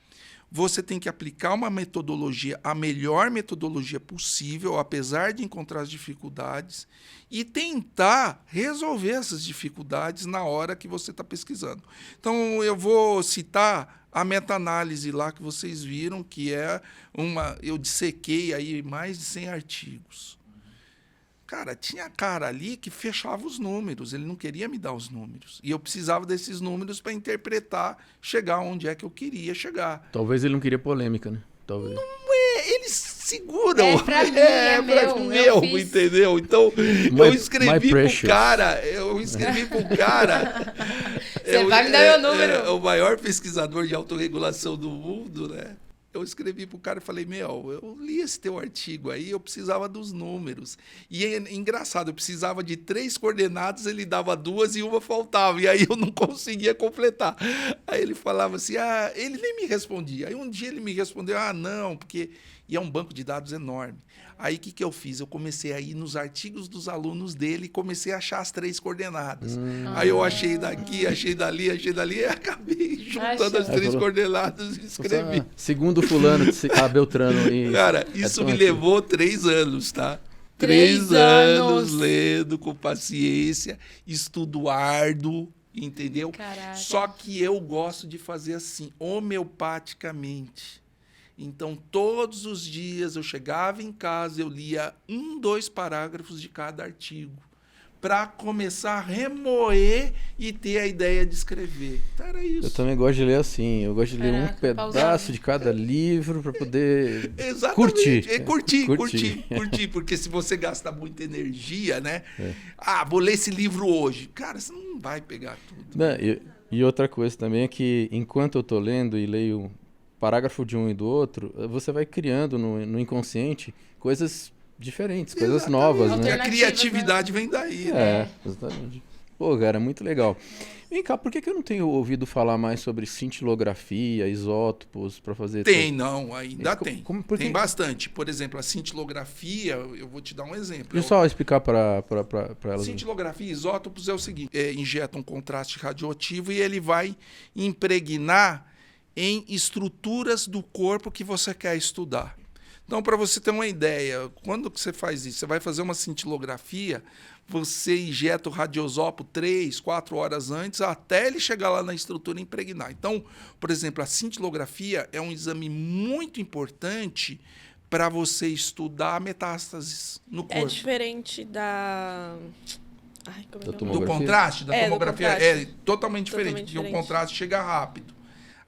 você tem que aplicar uma metodologia, a melhor metodologia possível, apesar de encontrar as dificuldades, e tentar resolver essas dificuldades na hora que você está pesquisando. Então, eu vou citar a meta-análise lá que vocês viram, que é eu dissequei aí mais de 100 artigos. Cara, tinha cara ali que fechava os números, ele não queria me dar os números. E eu precisava desses números para interpretar, chegar onde é que eu queria chegar. Talvez ele não queria polêmica, né? Talvez. Eles seguram. É pra mim, é pra meu, meu, eu fiz. entendeu? Então, eu escrevi precious. pro cara, Você vai me dar meu número. É o maior pesquisador de autorregulação do mundo, né? Eu escrevi pro cara e falei, eu li esse teu artigo aí, eu precisava dos números. E é engraçado, eu precisava de 3 coordenadas, ele dava 2 e uma faltava. E aí eu não conseguia completar. Aí ele falava assim, ele nem me respondia. Aí um dia ele me respondeu, não, porque... E é um banco de dados enorme. Aí o que eu fiz? Eu comecei a ir nos artigos dos alunos dele e comecei a achar as 3 coordenadas. Aí eu achei daqui, achei dali, e acabei juntando as 3 coordenadas e escrevi. Segundo fulano, Beltrano. E Cara, isso me levou 3 anos, tá? 3 3 anos lendo com paciência, estudo árduo, entendeu? Caraca. Só que eu gosto de fazer assim, homeopaticamente. Então, todos os dias eu chegava em casa, eu lia 2 parágrafos de cada artigo, para começar a remoer e ter a ideia de escrever. Então, era isso. Eu também gosto de ler assim. Eu gosto de ler um Caraca, pedaço pausado. de cada livro para poder Exatamente. curtir. Curtir. Porque se você gasta muita energia, né? Vou ler esse livro hoje. Cara, você não vai pegar tudo. Não, e outra coisa também é que enquanto eu tô lendo e leio parágrafo de um e do outro, você vai criando no inconsciente coisas diferentes, coisas Exatamente. novas, Porque né? a criatividade vem daí, né? É, exatamente. Pô, cara, muito legal. Vem cá, por que eu não tenho ouvido falar mais sobre cintilografia, isótopos para fazer... Tem, não, ainda Como- tem. como- por Tem que- bastante. Por exemplo, a cintilografia, eu vou te dar um exemplo. Deixa eu só explicar para elas. Cintilografia e isótopos é o seguinte, injeta um contraste radioativo e ele vai impregnar em estruturas do corpo que você quer estudar. Então, para você ter uma ideia, quando que você faz isso? Você vai fazer uma cintilografia, você injeta o radioisótopo 3, 4 horas antes, até ele chegar lá na estrutura e impregnar. Então, por exemplo, a cintilografia é um exame muito importante para você estudar metástases no corpo. É diferente da... Ai, como é que é o Da nome? Do tomografia? contraste, da É, do tomografia, contraste. é totalmente diferente, Totalmente porque o diferente. contraste chega rápido.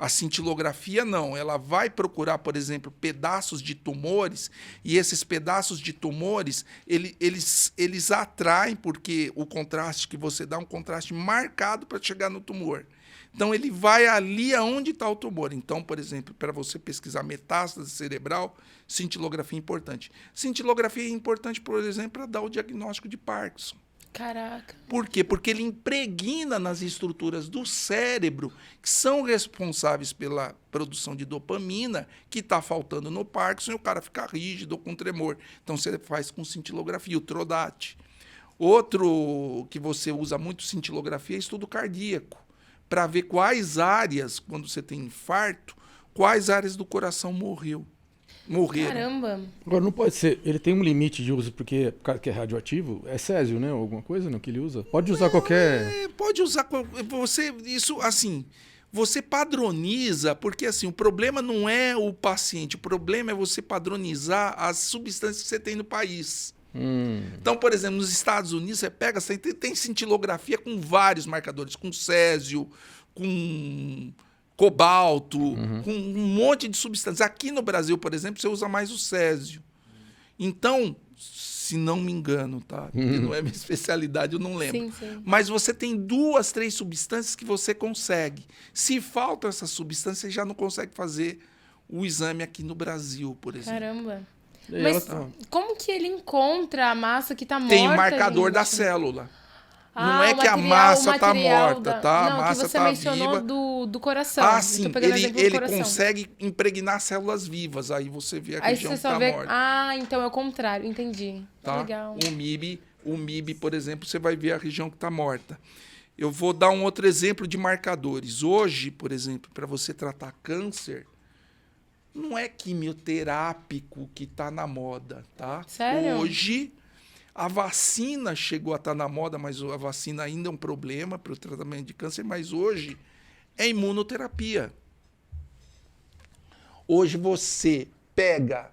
A cintilografia não, ela vai procurar, por exemplo, pedaços de tumores, e esses pedaços de tumores, eles atraem, porque o contraste que você dá é um contraste marcado para chegar no tumor. Então, ele vai ali aonde está o tumor. Então, por exemplo, para você pesquisar metástase cerebral, cintilografia é importante. Cintilografia é importante, por exemplo, para dar o diagnóstico de Parkinson. Caraca. Por quê? Porque ele impregna nas estruturas do cérebro que são responsáveis pela produção de dopamina, que está faltando no Parkinson, e o cara fica rígido com tremor. Então, você faz com cintilografia, o Trodat. Outro que você usa muito cintilografia é estudo cardíaco, para ver quais áreas, quando você tem infarto, quais áreas do coração morreram. Caramba. Agora, não pode ser... Ele tem um limite de uso porque é radioativo? É césio, né? Alguma coisa não, que ele usa? Pode usar qualquer... Pode usar... Isso, assim... Você padroniza, porque assim, o problema não é o paciente, o problema é você padronizar as substâncias que você tem no país. Então, por exemplo, nos Estados Unidos, você tem cintilografia com vários marcadores, com césio, com cobalto, com um monte de substâncias. Aqui no Brasil, por exemplo, você usa mais o césio. Então, se não me engano, tá? Porque não é minha especialidade, eu não lembro. Sim, sim. Mas você tem 2, 3 substâncias que você consegue. Se faltam essas substâncias, você já não consegue fazer o exame aqui no Brasil, por exemplo. Caramba. E Mas ela tá- como que ele encontra a massa que tá morta? Tem o marcador da gente? célula. Ah, Não é o que a material- massa o tá material morta, da- tá? A Não, massa que você tá mencionou viva. do coração. Ah, Eu sim. tô pegando exemplo do Ele coração. consegue impregnar células vivas. Aí você vê a Aí região você que só tá vê... morta. Ah, então é o contrário. Entendi. Tá? Legal. O MIB, por exemplo, você vai ver a região que está morta. Eu vou dar um outro exemplo de marcadores. Hoje, por exemplo, para você tratar câncer, não é quimioterápico que está na moda, tá? Sério? Hoje, a vacina chegou a estar na moda, mas a vacina ainda é um problema para o tratamento de câncer, mas hoje é imunoterapia. Hoje você pega,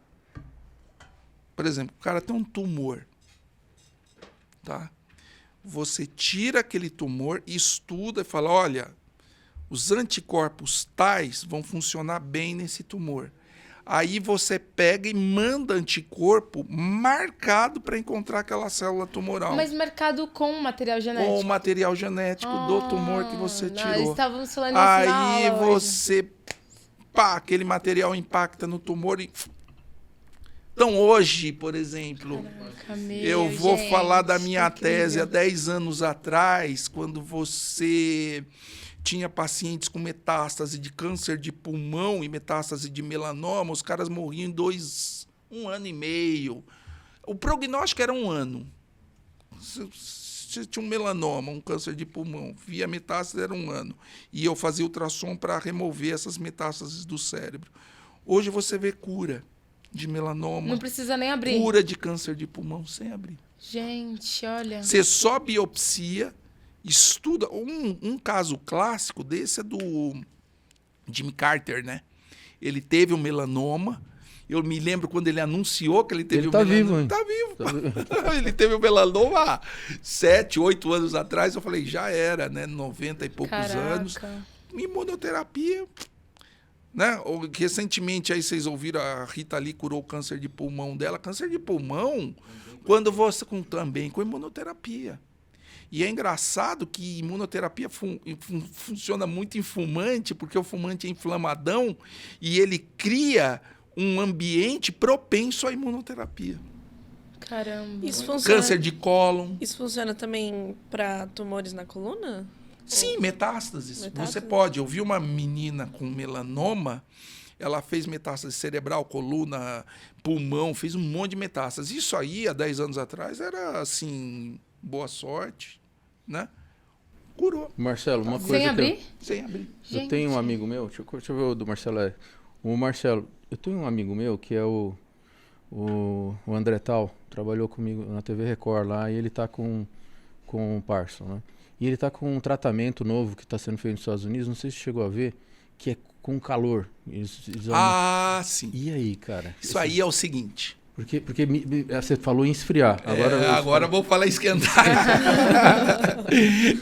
por exemplo, o cara tem um tumor, tá? Você tira aquele tumor, estuda e fala, olha, os anticorpos tais vão funcionar bem nesse tumor. Aí você pega e manda anticorpo marcado para encontrar aquela célula tumoral. Mas marcado com material genético. Com o material genético do tumor que você Não, tirou. estávamos falando isso na Aí aula hoje. você, pá, aquele material impacta no tumor e... Então hoje, por exemplo, Caraca, meu, eu vou gente, falar da minha incrível. tese há 10 anos atrás, quando você tinha pacientes com metástase de câncer de pulmão e metástase de melanoma, os caras morriam em 1 ano e meio. O prognóstico era 1 ano. Se tinha um melanoma, um câncer de pulmão, via metástase era 1 ano. E eu fazia ultrassom para remover essas metástases do cérebro. Hoje você vê cura de melanoma, Não precisa nem abrir. cura de câncer de pulmão sem abrir. Gente, olha. Você só biopsia, estuda. Um caso clássico desse é do Jimmy Carter, né? Ele teve um melanoma. Eu me lembro quando ele anunciou que ele teve Ele um tá melanoma. vivo, hein? Tá vivo. Ele teve um melanoma há 7, 8 anos atrás. Eu falei, já era, né? 90 e poucos anos. Caraca. Imunoterapia, né? Recentemente aí vocês ouviram, a Rita Lee curou o câncer de pulmão dela. Câncer de pulmão, quando você também com imunoterapia. E é engraçado que imunoterapia funciona muito em fumante, porque o fumante é inflamadão e ele cria um ambiente propenso à imunoterapia. Caramba. Isso funciona, Câncer de cólon. isso funciona também para tumores na coluna? Sim, metástases. Metástases? Você pode. Eu vi uma menina com melanoma, ela fez metástase cerebral, coluna, pulmão, fez um monte de metástases. Isso aí, há 10 anos atrás, era assim, boa sorte, né? Curou, Marcelo, uma coisa Sem que abrir? sem abrir. eu tenho um amigo meu, deixa eu ver o do Marcelo. O Marcelo, eu tenho um amigo meu que é o André Tal, trabalhou comigo na TV Record lá, e ele tá com o Parson, né? E ele tá com um tratamento novo que está sendo feito nos Estados Unidos, não sei se chegou a ver, que é com calor. Ah, sim. E aí, cara? Isso aí é o seguinte. Porque você falou em esfriar. Agora eu vou falar esquentar.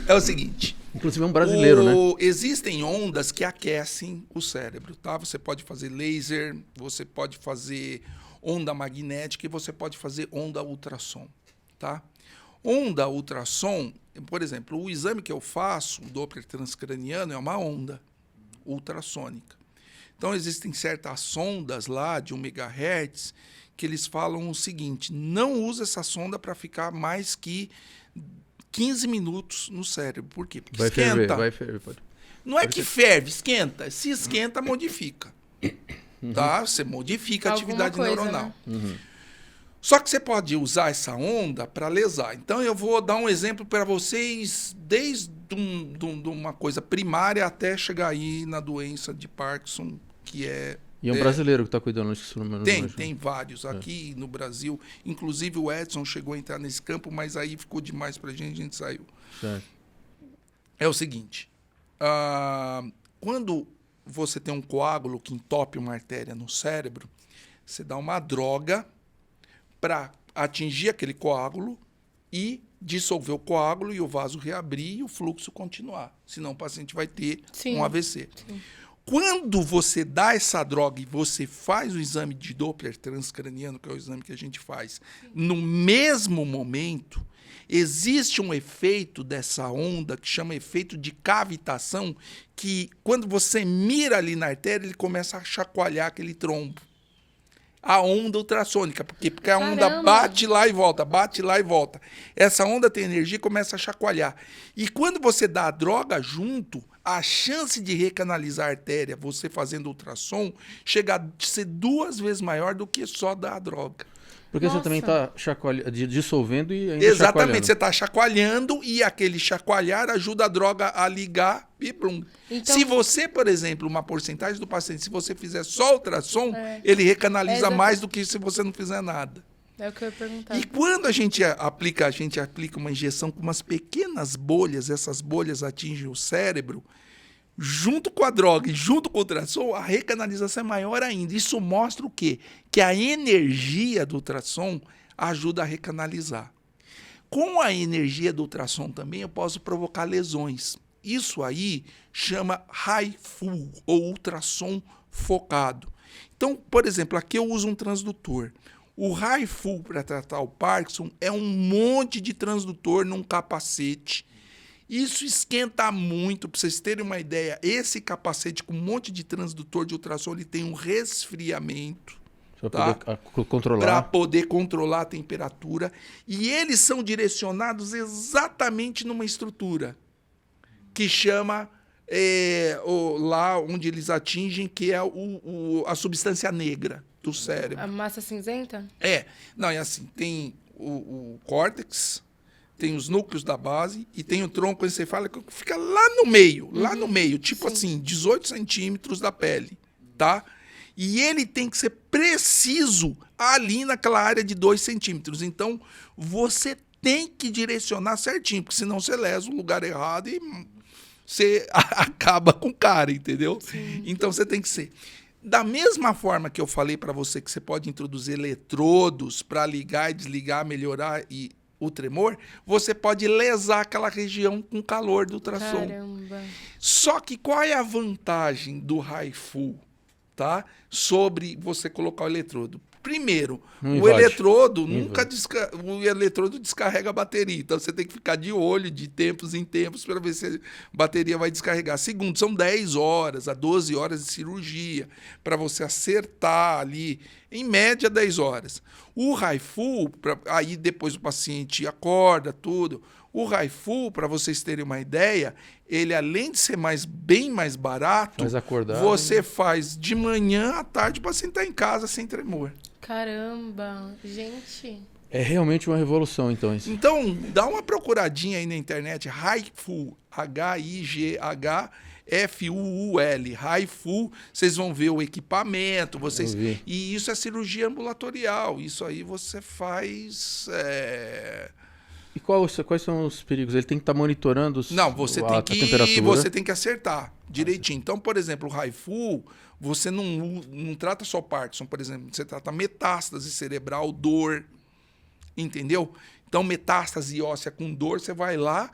É o seguinte. Inclusive é um brasileiro, né? Existem ondas que aquecem o cérebro, tá? Você pode fazer laser, você pode fazer onda magnética e você pode fazer onda ultrassom, tá? Onda ultrassom, por exemplo, o exame que eu faço, o Doppler transcraniano, é uma onda ultrassônica. Então, existem certas sondas lá de 1 MHz que eles falam o seguinte, não usa essa sonda para ficar mais que 15 minutos no cérebro. Por quê? Porque esquenta. Vai ferver, pode. Não é que ferve, esquenta. Se esquenta, modifica. Tá? Você modifica a Alguma atividade coisa, neuronal. né? Só que você pode usar essa onda para lesar. Então, eu vou dar um exemplo para vocês, desde uma coisa primária até chegar aí na doença de Parkinson, que é... E é um brasileiro que está cuidando disso. Tem vários aqui no Brasil. Inclusive o Edson chegou a entrar nesse campo, mas aí ficou demais para a gente saiu. Certo. É o seguinte, quando você tem um coágulo que entope uma artéria no cérebro, você dá uma droga para atingir aquele coágulo e dissolver o coágulo e o vaso reabrir e o fluxo continuar. Senão o paciente vai ter um AVC. Sim. Quando você dá essa droga e você faz o exame de Doppler transcraniano, que é o exame que a gente faz, no mesmo momento, existe um efeito dessa onda que chama efeito de cavitação, que quando você mira ali na artéria, ele começa a chacoalhar aquele trombo. a onda ultrassônica. Porque a onda Caramba! bate lá e volta, bate lá e volta. Essa onda tem energia e começa a chacoalhar. E quando você dá a droga junto, a chance de recanalizar a artéria, você fazendo ultrassom, chega a ser 2 vezes maior do que só dar a droga. Porque você Nossa. também está dissolvendo e ainda Exatamente, chacoalhando. você está chacoalhando e aquele chacoalhar ajuda a droga a ligar e blum. Então- Se você, por exemplo, uma porcentagem do paciente, se você fizer só ultrassom, É. ele recanaliza Exato. mais do que se você não fizer nada. É o que eu ia perguntar. E quando a gente aplica uma injeção com umas pequenas bolhas, essas bolhas atingem o cérebro, junto com a droga e junto com o ultrassom, a recanalização é maior ainda. Isso mostra o quê? Que a energia do ultrassom ajuda a recanalizar. Com a energia do ultrassom também eu posso provocar lesões. Isso aí chama HIFU, ou ultrassom focado. Então, por exemplo, aqui eu uso um transdutor. O HIFU para tratar o Parkinson é um monte de transdutor num capacete. Isso esquenta muito, para vocês terem uma ideia. Esse capacete com um monte de transdutor de ultrassom, ele tem um resfriamento Pra tá? poder para controlar. poder controlar a temperatura. E eles são direcionados exatamente numa estrutura que chama, lá onde eles atingem, que é a substância negra do cérebro. A massa cinzenta? Não, é assim, tem o córtex, tem os núcleos da base e tem o tronco encefálico que fica lá no meio, tipo assim, 18 centímetros da pele, tá? E ele tem que ser preciso ali naquela área de 2 centímetros. Então, você tem que direcionar certinho, porque senão você lesa o lugar errado e você acaba com o cara, entendeu? Então, você tem que ser. Da mesma forma que eu falei para você que você pode introduzir eletrodos para ligar e desligar, melhorar o tremor, você pode lesar aquela região com calor do ultrassom. Caramba. Só que qual é a vantagem do HIFU, tá? Sobre você colocar o eletrodo? Primeiro, Não o invade. eletrodo Não nunca o eletrodo descarrega a bateria. Então você tem que ficar de olho de tempos em tempos para ver se a bateria vai descarregar. Segundo, são 10 horas a 12 horas de cirurgia para você acertar ali, em média 10 horas. O HIFU, aí depois o paciente acorda, tudo. O HIFU, para vocês terem uma ideia, ele além de ser bem mais barato, Faz acordar, você faz de manhã à tarde para sentar em casa sem tremor. Caramba. Gente. É realmente uma revolução, então, isso. Então, dá uma procuradinha aí na internet, HIFU, HIGHFUUL, HIFU, vocês vão ver o equipamento, Eu vi. e isso é cirurgia ambulatorial, isso aí você faz... E quais são os perigos? Ele tem que estar monitorando Não, você a tem temperatura. que acertar direitinho. Então, por exemplo, o HIFU, você não trata só Parkinson, por exemplo, você trata metástase cerebral, dor, entendeu? Então, metástase óssea com dor, você vai lá,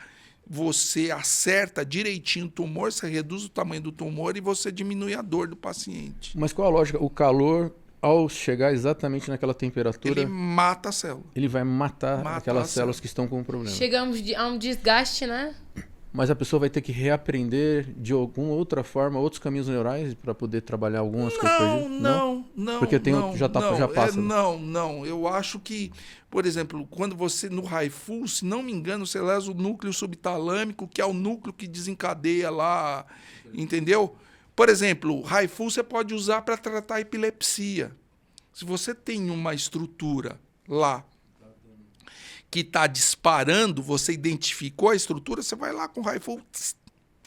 você acerta direitinho o tumor, você reduz o tamanho do tumor e você diminui a dor do paciente. Mas qual a lógica? O calor, ao chegar exatamente naquela temperatura, Ele mata a célula. ele vai matar Mata aquelas a células célula. que estão com o problema. Chegamos a um desgaste, né? Mas a pessoa vai ter que reaprender de alguma outra forma, outros caminhos neurais para poder trabalhar algumas coisas perdidas? Não. Porque tem não, já passa. Não. Eu acho que, por exemplo, quando você no HIFU, se não me engano, você lesa o núcleo subtalâmico, que é o núcleo que desencadeia lá, entendeu? Por exemplo, o HIFU você pode usar para tratar a epilepsia. Se você tem uma estrutura lá que está disparando, você identificou a estrutura, você vai lá com o HIFU,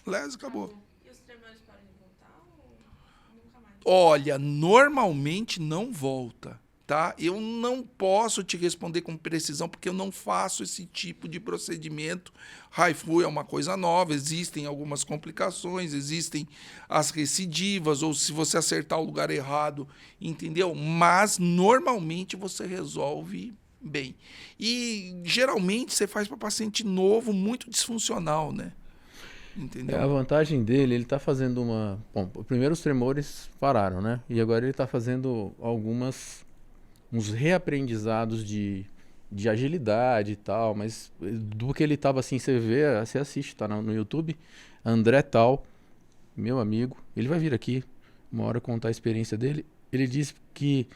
lesa e acabou. E os tremores podem voltar ou nunca mais? Olha, normalmente não volta, tá? Eu não posso te responder com precisão porque eu não faço esse tipo de procedimento. HIFU é uma coisa nova, existem algumas complicações, existem as recidivas, ou se você acertar o lugar errado, entendeu? Mas normalmente você resolve bem. E geralmente você faz para paciente novo, muito disfuncional, né? Entendeu? A vantagem dele, ele está fazendo uma... Bom, primeiro os tremores pararam, né? E agora ele está fazendo uns reaprendizados de agilidade e tal, mas do que ele estava assim, você assiste, tá no YouTube, André Tal, meu amigo, ele vai vir aqui uma hora contar a experiência dele. Ele disse que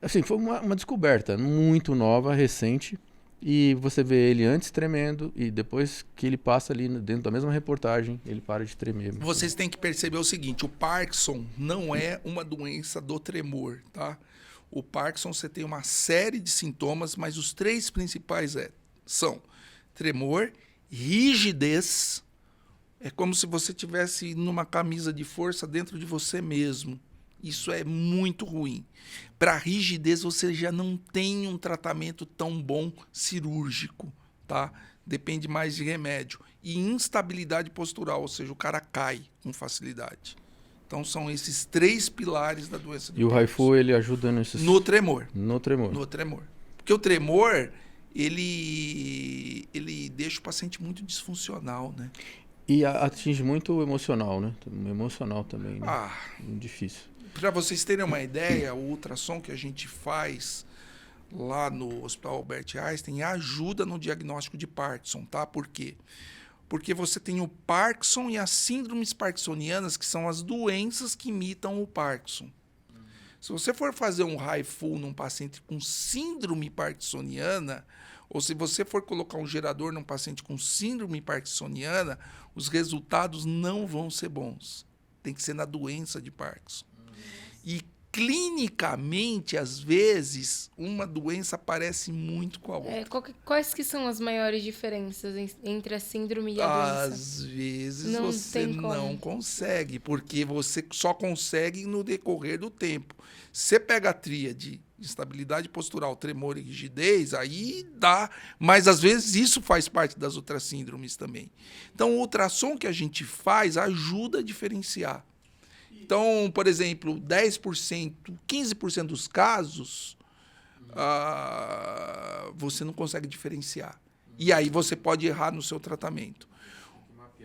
Assim, foi uma descoberta muito nova, recente. E você vê ele antes tremendo e depois que ele passa ali dentro da mesma reportagem, ele para de tremer. Vocês têm que perceber o seguinte, o Parkinson não é uma doença do tremor, tá? O Parkinson, você tem uma série de sintomas, mas os 3 principais são tremor, rigidez, é como se você tivesse numa camisa de força dentro de você mesmo. Isso é muito ruim. Para rigidez, você já não tem um tratamento tão bom cirúrgico, tá? Depende mais de remédio. E instabilidade postural, ou seja, o cara cai com facilidade. Então, são esses 3 pilares da doença de E o Parkinson. Haifu, ele ajuda nesses... No tremor. No tremor. No tremor. Porque o tremor, ele deixa o paciente muito disfuncional, né? E atinge muito o emocional, né? O emocional também, né? Difícil. Para vocês terem uma ideia, o ultrassom que a gente faz lá no Hospital Albert Einstein ajuda no diagnóstico de Parkinson, tá? Por quê? Porque você tem o Parkinson e as síndromes parkinsonianas, que são as doenças que imitam o Parkinson. Se você for fazer um Haifu num paciente com síndrome parkinsoniana, ou se você for colocar um gerador num paciente com síndrome parkinsoniana, os resultados não vão ser bons. Tem que ser na doença de Parkinson. E clinicamente, às vezes, uma doença parece muito com a outra. Quais que são as maiores diferenças entre a síndrome e a doença? Às vezes Não você tem como. não consegue, porque você só consegue no decorrer do tempo. Você pega a tríade, instabilidade postural, tremor e rigidez, aí dá, mas às vezes isso faz parte das outras síndromes também. Então o ultrassom que a gente faz ajuda a diferenciar. Então, por exemplo, 10%, 15% dos casos, você não consegue diferenciar. E aí você pode errar no seu tratamento.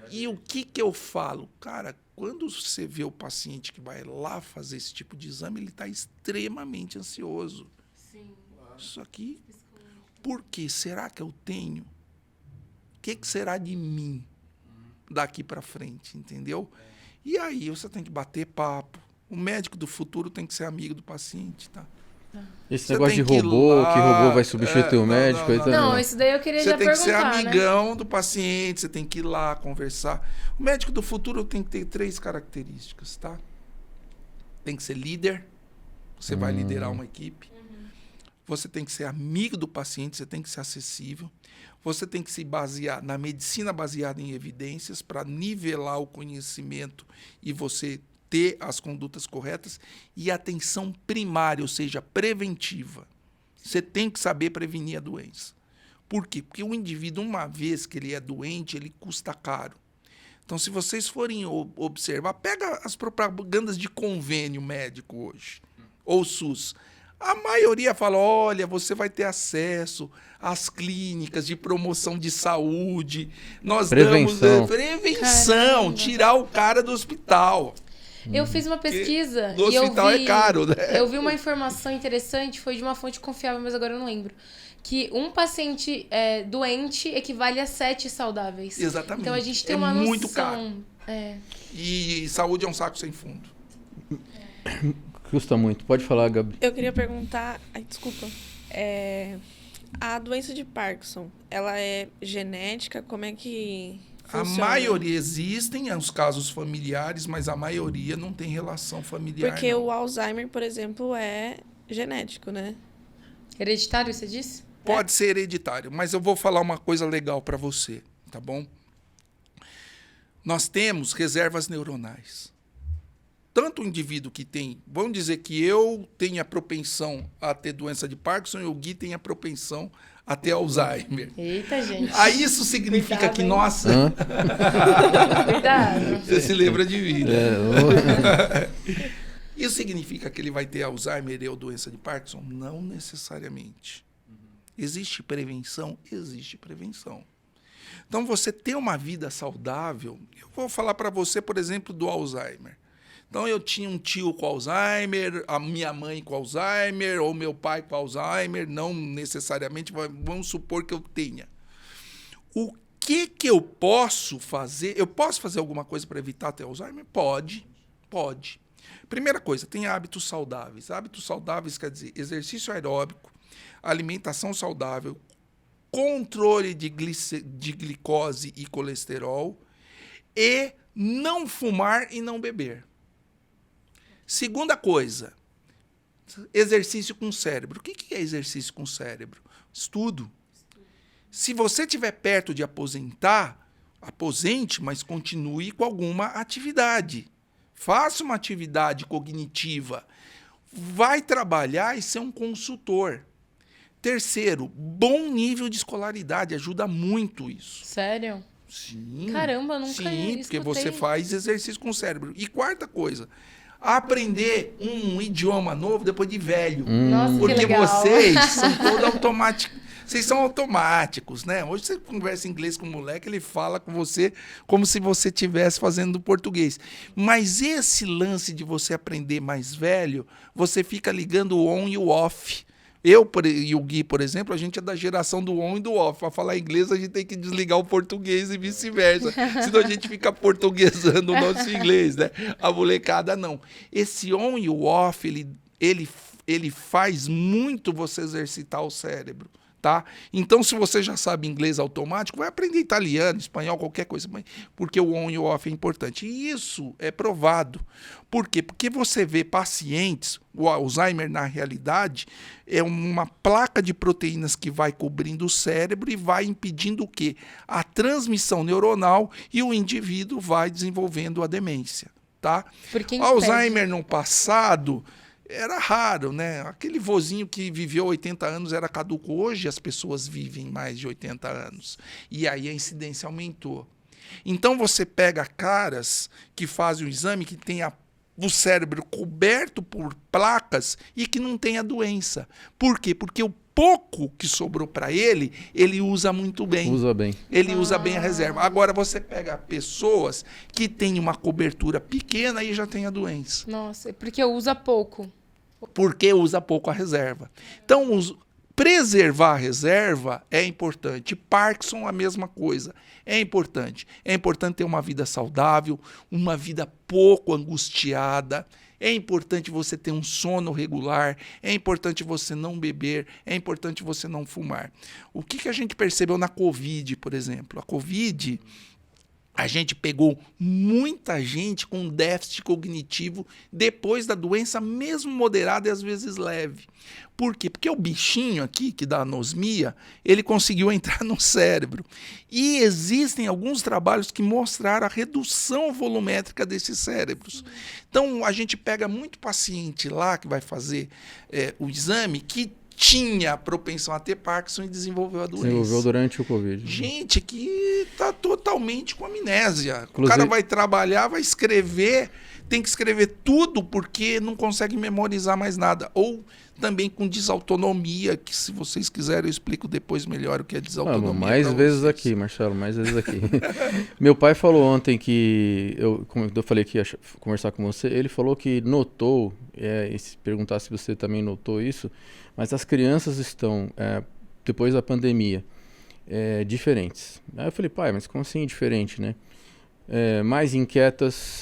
E o que eu falo? Cara, quando você vê o paciente que vai lá fazer esse tipo de exame, ele está extremamente ansioso. Sim. Isso aqui, por quê? Será que eu tenho? O que será de mim daqui para frente, entendeu? E aí você tem que bater papo. O médico do futuro tem que ser amigo do paciente, tá? Esse Você negócio de tem que ir robô, lá, que robô vai substituir o não, médico... aí também. Não, isso daí eu queria Você já tem que ser perguntar, né? amigão do paciente, você tem que ir lá conversar. O médico do futuro tem que ter 3 características, tá? Tem que ser líder, você vai liderar uma equipe. Você tem que ser amigo do paciente, você tem que ser acessível. Você tem que se basear na medicina baseada em evidências para nivelar o conhecimento e você ter as condutas corretas. E atenção primária, ou seja, preventiva. Você tem que saber prevenir a doença. Por quê? Porque o indivíduo, uma vez que ele é doente, ele custa caro. Então, se vocês forem observar, pega as propagandas de convênio médico hoje, ou SUS. A maioria fala, olha, você vai ter acesso às clínicas de promoção de saúde. Nós damos prevenção, Caramba. tirar o cara do hospital. Eu fiz uma pesquisa No e eu hospital vi, é caro, né? eu vi uma informação interessante, foi de uma fonte confiável, mas agora eu não lembro. Que um paciente doente equivale a 7 saudáveis. Exatamente. Então a gente tem É uma noção. muito caro. É. E saúde é um saco sem fundo. Custa muito. Pode falar, Gabi. Eu queria perguntar... Ai, desculpa. A doença de Parkinson, ela é genética? Como é que A funciona? maioria existem os casos familiares, mas a maioria não tem relação familiar. Porque não. o Alzheimer, por exemplo, é genético, né? Hereditário, você disse? Pode ser hereditário, mas eu vou falar uma coisa legal para você, tá bom? Nós temos reservas neuronais. Tanto o indivíduo que tem, vamos dizer que eu tenho a propensão a ter doença de Parkinson e o Gui tem a propensão a ter Alzheimer. Eita, gente. Aí isso significa Cuidado, que, hein? nossa, Cuidado. você se lembra de mim, né? É, Isso significa que ele vai ter Alzheimer ou doença de Parkinson? Não necessariamente. Existe prevenção? Existe prevenção. Então, você ter uma vida saudável... Eu vou falar para você, por exemplo, do Alzheimer. Então, eu tinha um tio com Alzheimer, a minha mãe com Alzheimer, ou meu pai com Alzheimer, não necessariamente, vamos supor que eu tenha. O que eu posso fazer? Eu posso fazer alguma coisa para evitar ter Alzheimer? Pode. Primeira coisa, tem hábitos saudáveis. Hábitos saudáveis quer dizer exercício aeróbico, alimentação saudável, controle de glicose e colesterol e não fumar e não beber. Segunda coisa, exercício com o cérebro. O que é exercício com o cérebro? Estudo. Se você estiver perto de aposentar, aposente, mas continue com alguma atividade. Faça uma atividade cognitiva. Vai trabalhar e ser um consultor. Terceiro, bom nível de escolaridade. Ajuda muito isso. Sério? Sim. Caramba, nunca Sim, porque escutei. você faz exercício com o cérebro. E quarta coisa, aprender um idioma novo depois de velho. Nossa, que Porque legal. vocês são todos automáticos. Vocês são automáticos, né? Hoje você conversa inglês com o moleque, ele fala com você como se você estivesse fazendo português. Mas esse lance de você aprender mais velho, você fica ligando o on e o off. Eu e o Gui, por exemplo, a gente é da geração do on e do off. Para falar inglês, a gente tem que desligar o português e vice-versa. Senão a gente fica portuguesando o nosso inglês, né? A molecada não. Esse on e o off, ele faz muito você exercitar o cérebro. Tá? Então, se você já sabe inglês automático, vai aprender italiano, espanhol, qualquer coisa, porque o on e o off é importante. E isso é provado. Por quê? Porque você vê pacientes, o Alzheimer, na realidade, é uma placa de proteínas que vai cobrindo o cérebro e vai impedindo o quê? A transmissão neuronal, e o indivíduo vai desenvolvendo a demência. Tá? Porque Alzheimer no passado era raro, né? Aquele vozinho que viveu 80 anos era caduco. Hoje as pessoas vivem mais de 80 anos. E aí a incidência aumentou. Então você pega caras que fazem o exame que tem o cérebro coberto por placas e que não tem a doença. Por quê? Porque o pouco que sobrou para ele usa muito bem. Usa bem. Ele usa bem a reserva. Agora você pega pessoas que têm uma cobertura pequena e já tem a doença. Nossa, porque usa pouco. Porque usa pouco a reserva. Então, preservar a reserva é importante. Parkinson, a mesma coisa. É importante. É importante ter uma vida saudável, uma vida pouco angustiada. É importante você ter um sono regular. É importante você não beber. É importante você não fumar. O que a gente percebeu na Covid, por exemplo? A Covid, a gente pegou muita gente com déficit cognitivo depois da doença, mesmo moderada e às vezes leve. Por quê? Porque o bichinho aqui, que dá anosmia, ele conseguiu entrar no cérebro. E existem alguns trabalhos que mostraram a redução volumétrica desses cérebros. Então, a gente pega muito paciente lá que vai fazer o exame que tinha propensão a ter Parkinson e desenvolveu a doença. Desenvolveu durante o Covid. Gente que está totalmente com amnésia. Inclusive, o cara vai trabalhar, vai escrever, tem que escrever tudo porque não consegue memorizar mais nada. Ou também com desautonomia, que se vocês quiserem eu explico depois melhor o que é desautonomia. Mais vezes vocês. aqui, Marcelo, mais vezes aqui. Meu pai falou ontem que, como eu falei que ia conversar com você, ele falou que notou, e se perguntar se você também notou isso, mas as crianças estão, depois da pandemia, diferentes. Aí eu falei, pai, mas como assim diferente, né? Mais inquietas,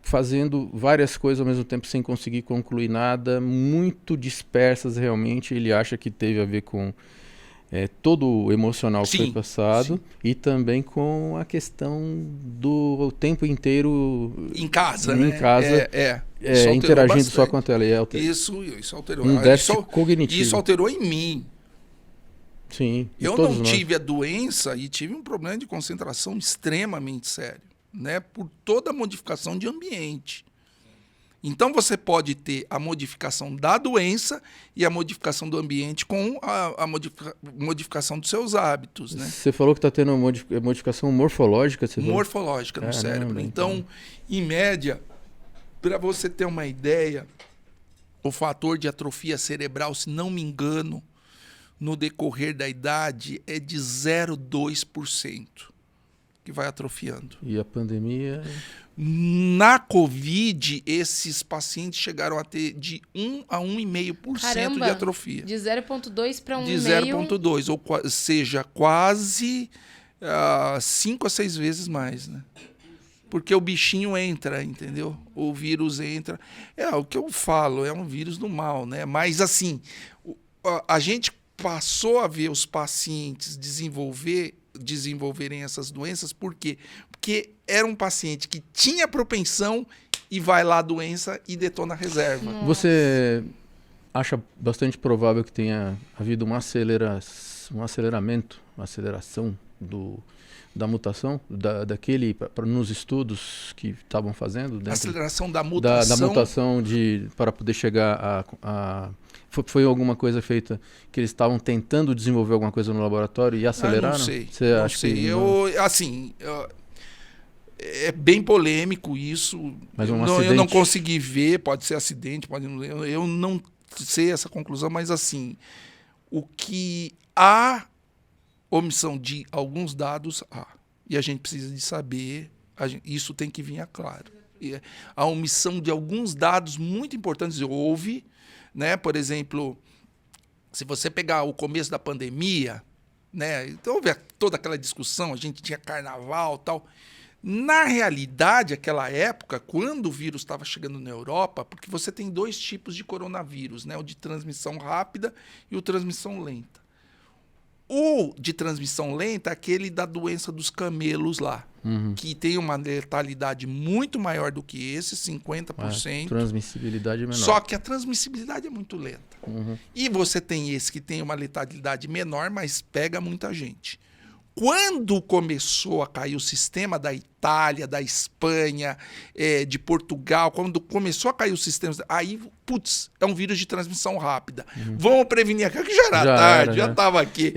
fazendo várias coisas ao mesmo tempo, sem conseguir concluir nada, muito dispersas realmente. Ele acha que teve a ver com todo o emocional que foi passado, e também com a questão do tempo inteiro em casa, interagindo bastante. só com a tela. Isso alterou. Um déficit cognitivo. Isso alterou em mim. Sim. Eu não tive a doença e tive um problema de concentração extremamente sério, né? Por toda a modificação de ambiente. Então você pode ter a modificação da doença e a modificação do ambiente com a modificação dos seus hábitos, né? Você falou que está tendo modificação morfológica? Morfológica no cérebro. Então, em média, para você ter uma ideia, o fator de atrofia cerebral, se não me engano, no decorrer da idade é de 0,2% que vai atrofiando. E a pandemia? Na Covid, esses pacientes chegaram a ter de 1 a 1,5% de atrofia. De 0,2 para 1,5%. De 0,2, ou seja, quase 5 a 6 vezes mais, né? porque o bichinho entra, entendeu? O vírus entra. É o que eu falo, é um vírus do mal, né? Mas, assim, a gente passou a ver os pacientes desenvolverem essas doenças, por quê? Porque era um paciente que tinha propensão e vai lá a doença e detona a reserva. Você acha bastante provável que tenha havido uma aceleração da mutação, nos estudos que estavam fazendo? Dentro Aceleração da mutação? Da mutação para poder chegar Foi alguma coisa feita que eles estavam tentando desenvolver alguma coisa no laboratório e aceleraram? Não sei. Você não acha sei. Que é bem polêmico isso. Mas eu não consegui ver, pode ser acidente, eu não sei essa conclusão, mas assim, o que há omissão de alguns dados, e a gente precisa de saber, isso tem que vir a claro. A omissão de alguns dados muito importantes houve, né? Por exemplo, se você pegar o começo da pandemia, né? Então houve toda aquela discussão, a gente tinha carnaval e tal. Na realidade, aquela época, quando o vírus estava chegando na Europa, porque você tem 2 tipos de coronavírus, né? O de transmissão rápida e o transmissão lenta. O de transmissão lenta é aquele da doença dos camelos lá, que tem uma letalidade muito maior do que esse, 50%. Transmissibilidade menor. Só que a transmissibilidade é muito lenta. E você tem esse que tem uma letalidade menor, mas pega muita gente. Quando começou a cair o sistema da Itália, da Espanha, de Portugal, quando começou a cair o sistema, aí, é um vírus de transmissão rápida. Vamos prevenir aqui, que já era tarde, já estava aqui.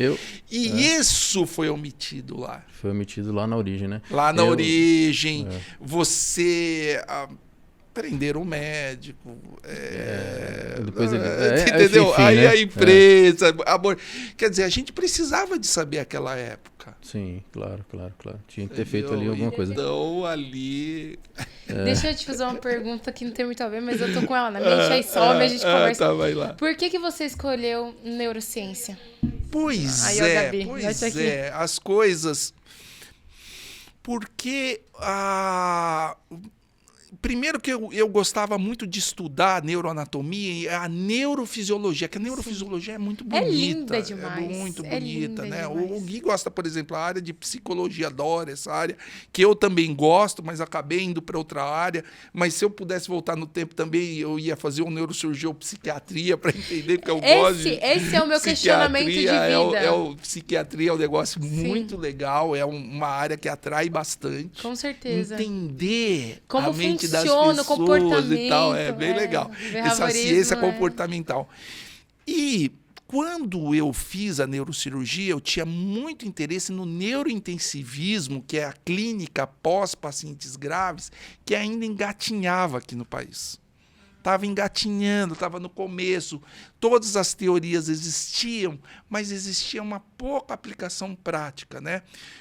Isso foi omitido lá. Foi omitido lá na origem, né? Lá na origem, você... prenderam o médico, depois entendeu? Enfim, aí né? a empresa, quer dizer, a gente precisava de saber aquela época. Sim, claro. Tinha que ter feito ali alguma coisa. Então, ali... Deixa eu te fazer uma pergunta que não tem muito a ver, mas eu tô com ela na mente, aí sobe, a gente conversa. Tá, vai lá. Por que você escolheu neurociência? Pois aí, Gabi, as coisas... Porque primeiro que eu gostava muito de estudar a neuroanatomia e a neurofisiologia, que a neurofisiologia é muito bonita. É linda demais. É muito bonita, né? Demais. O Gui gosta, por exemplo, a área de psicologia, adora essa área, que eu também gosto, mas acabei indo para outra área. Mas se eu pudesse voltar no tempo também, eu ia fazer um neurocirurgia ou psiquiatria para entender, porque eu gosto de... Esse é o meu questionamento de vida. Psiquiatria é um negócio muito legal, é uma área que atrai bastante. Com certeza. Entender como a mente das funciona pessoas o comportamento e tal, é bem legal. Essa ciência comportamental. E quando eu fiz a neurocirurgia, eu tinha muito interesse no neurointensivismo, que é a clínica pós-pacientes graves, que ainda engatinhava aqui no país. Estava engatinhando, estava no começo. Todas as teorias existiam, mas existia uma pouca aplicação prática, né?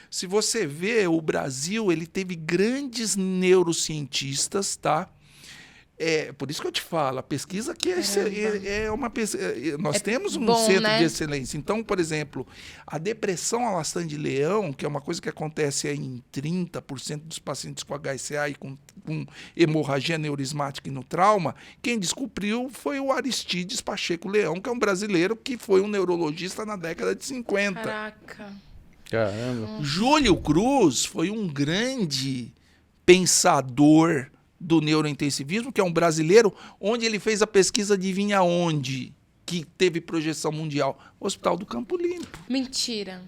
Se você vê, o Brasil ele teve grandes neurocientistas, tá? Por isso que eu te falo, a pesquisa aqui é uma pesquisa. Nós temos um centro de excelência. Então, por exemplo, a depressão alastrante de leão, que é uma coisa que acontece em 30% dos pacientes com HSA e com hemorragia neurismática e no trauma, quem descobriu foi o Aristides Pacheco Leão, que é um brasileiro que foi um neurologista na década de 50. Caraca. Caramba. Júlio Cruz foi um grande pensador do neurointensivismo, que é um brasileiro, onde ele fez a pesquisa, adivinha onde, que teve projeção mundial? O Hospital do Campo Limpo. Mentira.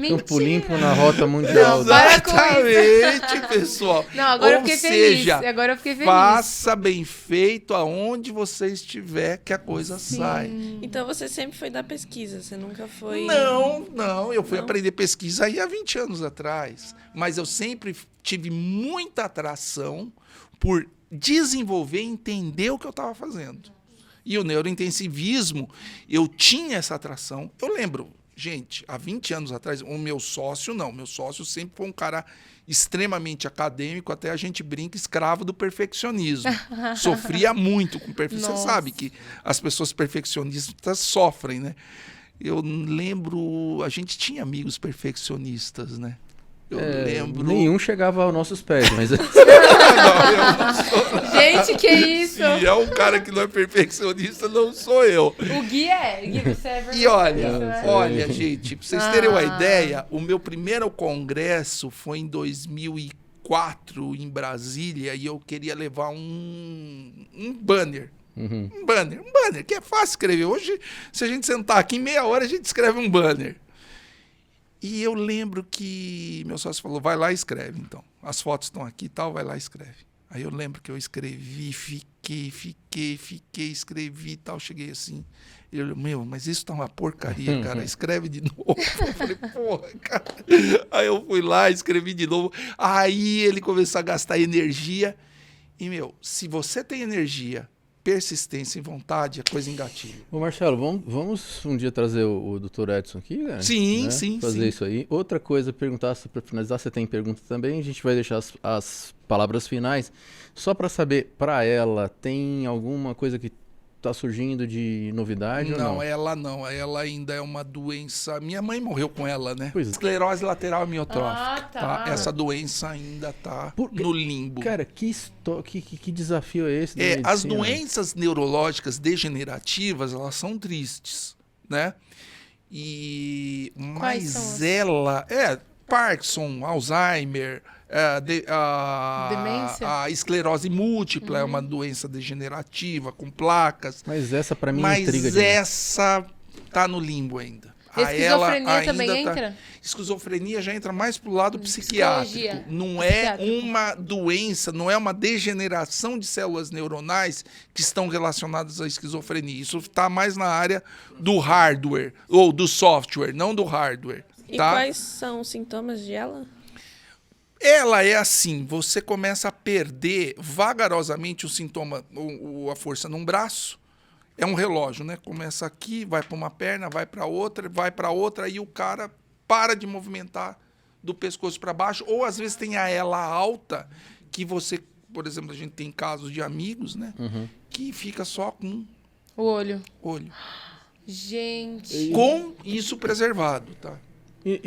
Campo Limpo na rota mundial. Exatamente, pessoal. Não, agora eu fiquei feliz. Agora eu fiquei feliz. Faça bem feito aonde você estiver, que a coisa sai. Então você sempre foi da pesquisa, você nunca foi... Não, eu fui aprender pesquisa aí há 20 anos atrás. Mas eu sempre tive muita atração por desenvolver e entender o que eu estava fazendo. E o neurointensivismo, eu tinha essa atração. Eu lembro, gente, há 20 anos atrás, o meu sócio sempre foi um cara extremamente acadêmico, até a gente brinca, escravo do perfeccionismo. Sofria muito com perfeccionismo. Você sabe que as pessoas perfeccionistas sofrem, né? Eu lembro, a gente tinha amigos perfeccionistas, né? Eu lembro... Nenhum chegava aos nossos pés, mas... Não, eu não sou... Gente, que isso? Se é um cara que não é perfeccionista, não sou eu. O Gui é. Gui, você é E olha, perfeccionista, né? olha, gente, pra vocês terem uma ideia, o meu primeiro congresso foi em 2004, em Brasília, e eu queria levar um banner. Um banner, que é fácil escrever. Hoje, se a gente sentar aqui em meia hora, a gente escreve um banner. E eu lembro que meu sócio falou, vai lá e escreve, então. As fotos estão aqui e tal, vai lá e escreve. Aí eu lembro que eu escrevi, fiquei, escrevi e tal, cheguei assim. Ele olhou, meu, mas isso tá uma porcaria, cara, escreve de novo. Eu falei, porra, cara. Aí eu fui lá, escrevi de novo. Aí ele começou a gastar energia. E, meu, se você tem energia, persistência e vontade, a coisa engatilha. Ô Marcelo, vamos um dia trazer o Dr. Edson aqui, cara? Sim, né? sim, Fazer sim. isso aí. Outra coisa, perguntar, para finalizar, você tem pergunta também, a gente vai deixar as palavras finais. Só para saber, para ela, tem alguma coisa que tá surgindo de novidade ou não? Ela não. Ela ainda é uma doença... Minha mãe morreu com ela, né? Pois é. Esclerose lateral amiotrófica. Tá. Essa doença ainda tá no limbo. Cara, que desafio é esse da As medicina? doenças neurológicas degenerativas, elas são tristes, né? Quais são Mas as? ela... Parkinson, Alzheimer... Demência? A esclerose múltipla é uma doença degenerativa com placas. Mas essa para mim Mas intriga demais. essa tá no limbo ainda. Esquizofrenia também ainda entra? Esquizofrenia já entra mais pro lado psiquiátrico. Não é Psiquiátrico. uma doença, não é uma degeneração de células neuronais que estão relacionadas à esquizofrenia. Isso está mais na área do hardware, ou do software, não do hardware. E Tá? quais são os sintomas de ela? Ela é assim, você começa a perder vagarosamente o sintoma, a força num braço. É um relógio, né? Começa aqui, vai para uma perna, vai para outra, e o cara para de movimentar do pescoço para baixo. Ou às vezes tem a ela alta, que você, por exemplo, a gente tem casos de amigos, né? Que fica só com O olho. olho. Gente. Com isso preservado, tá?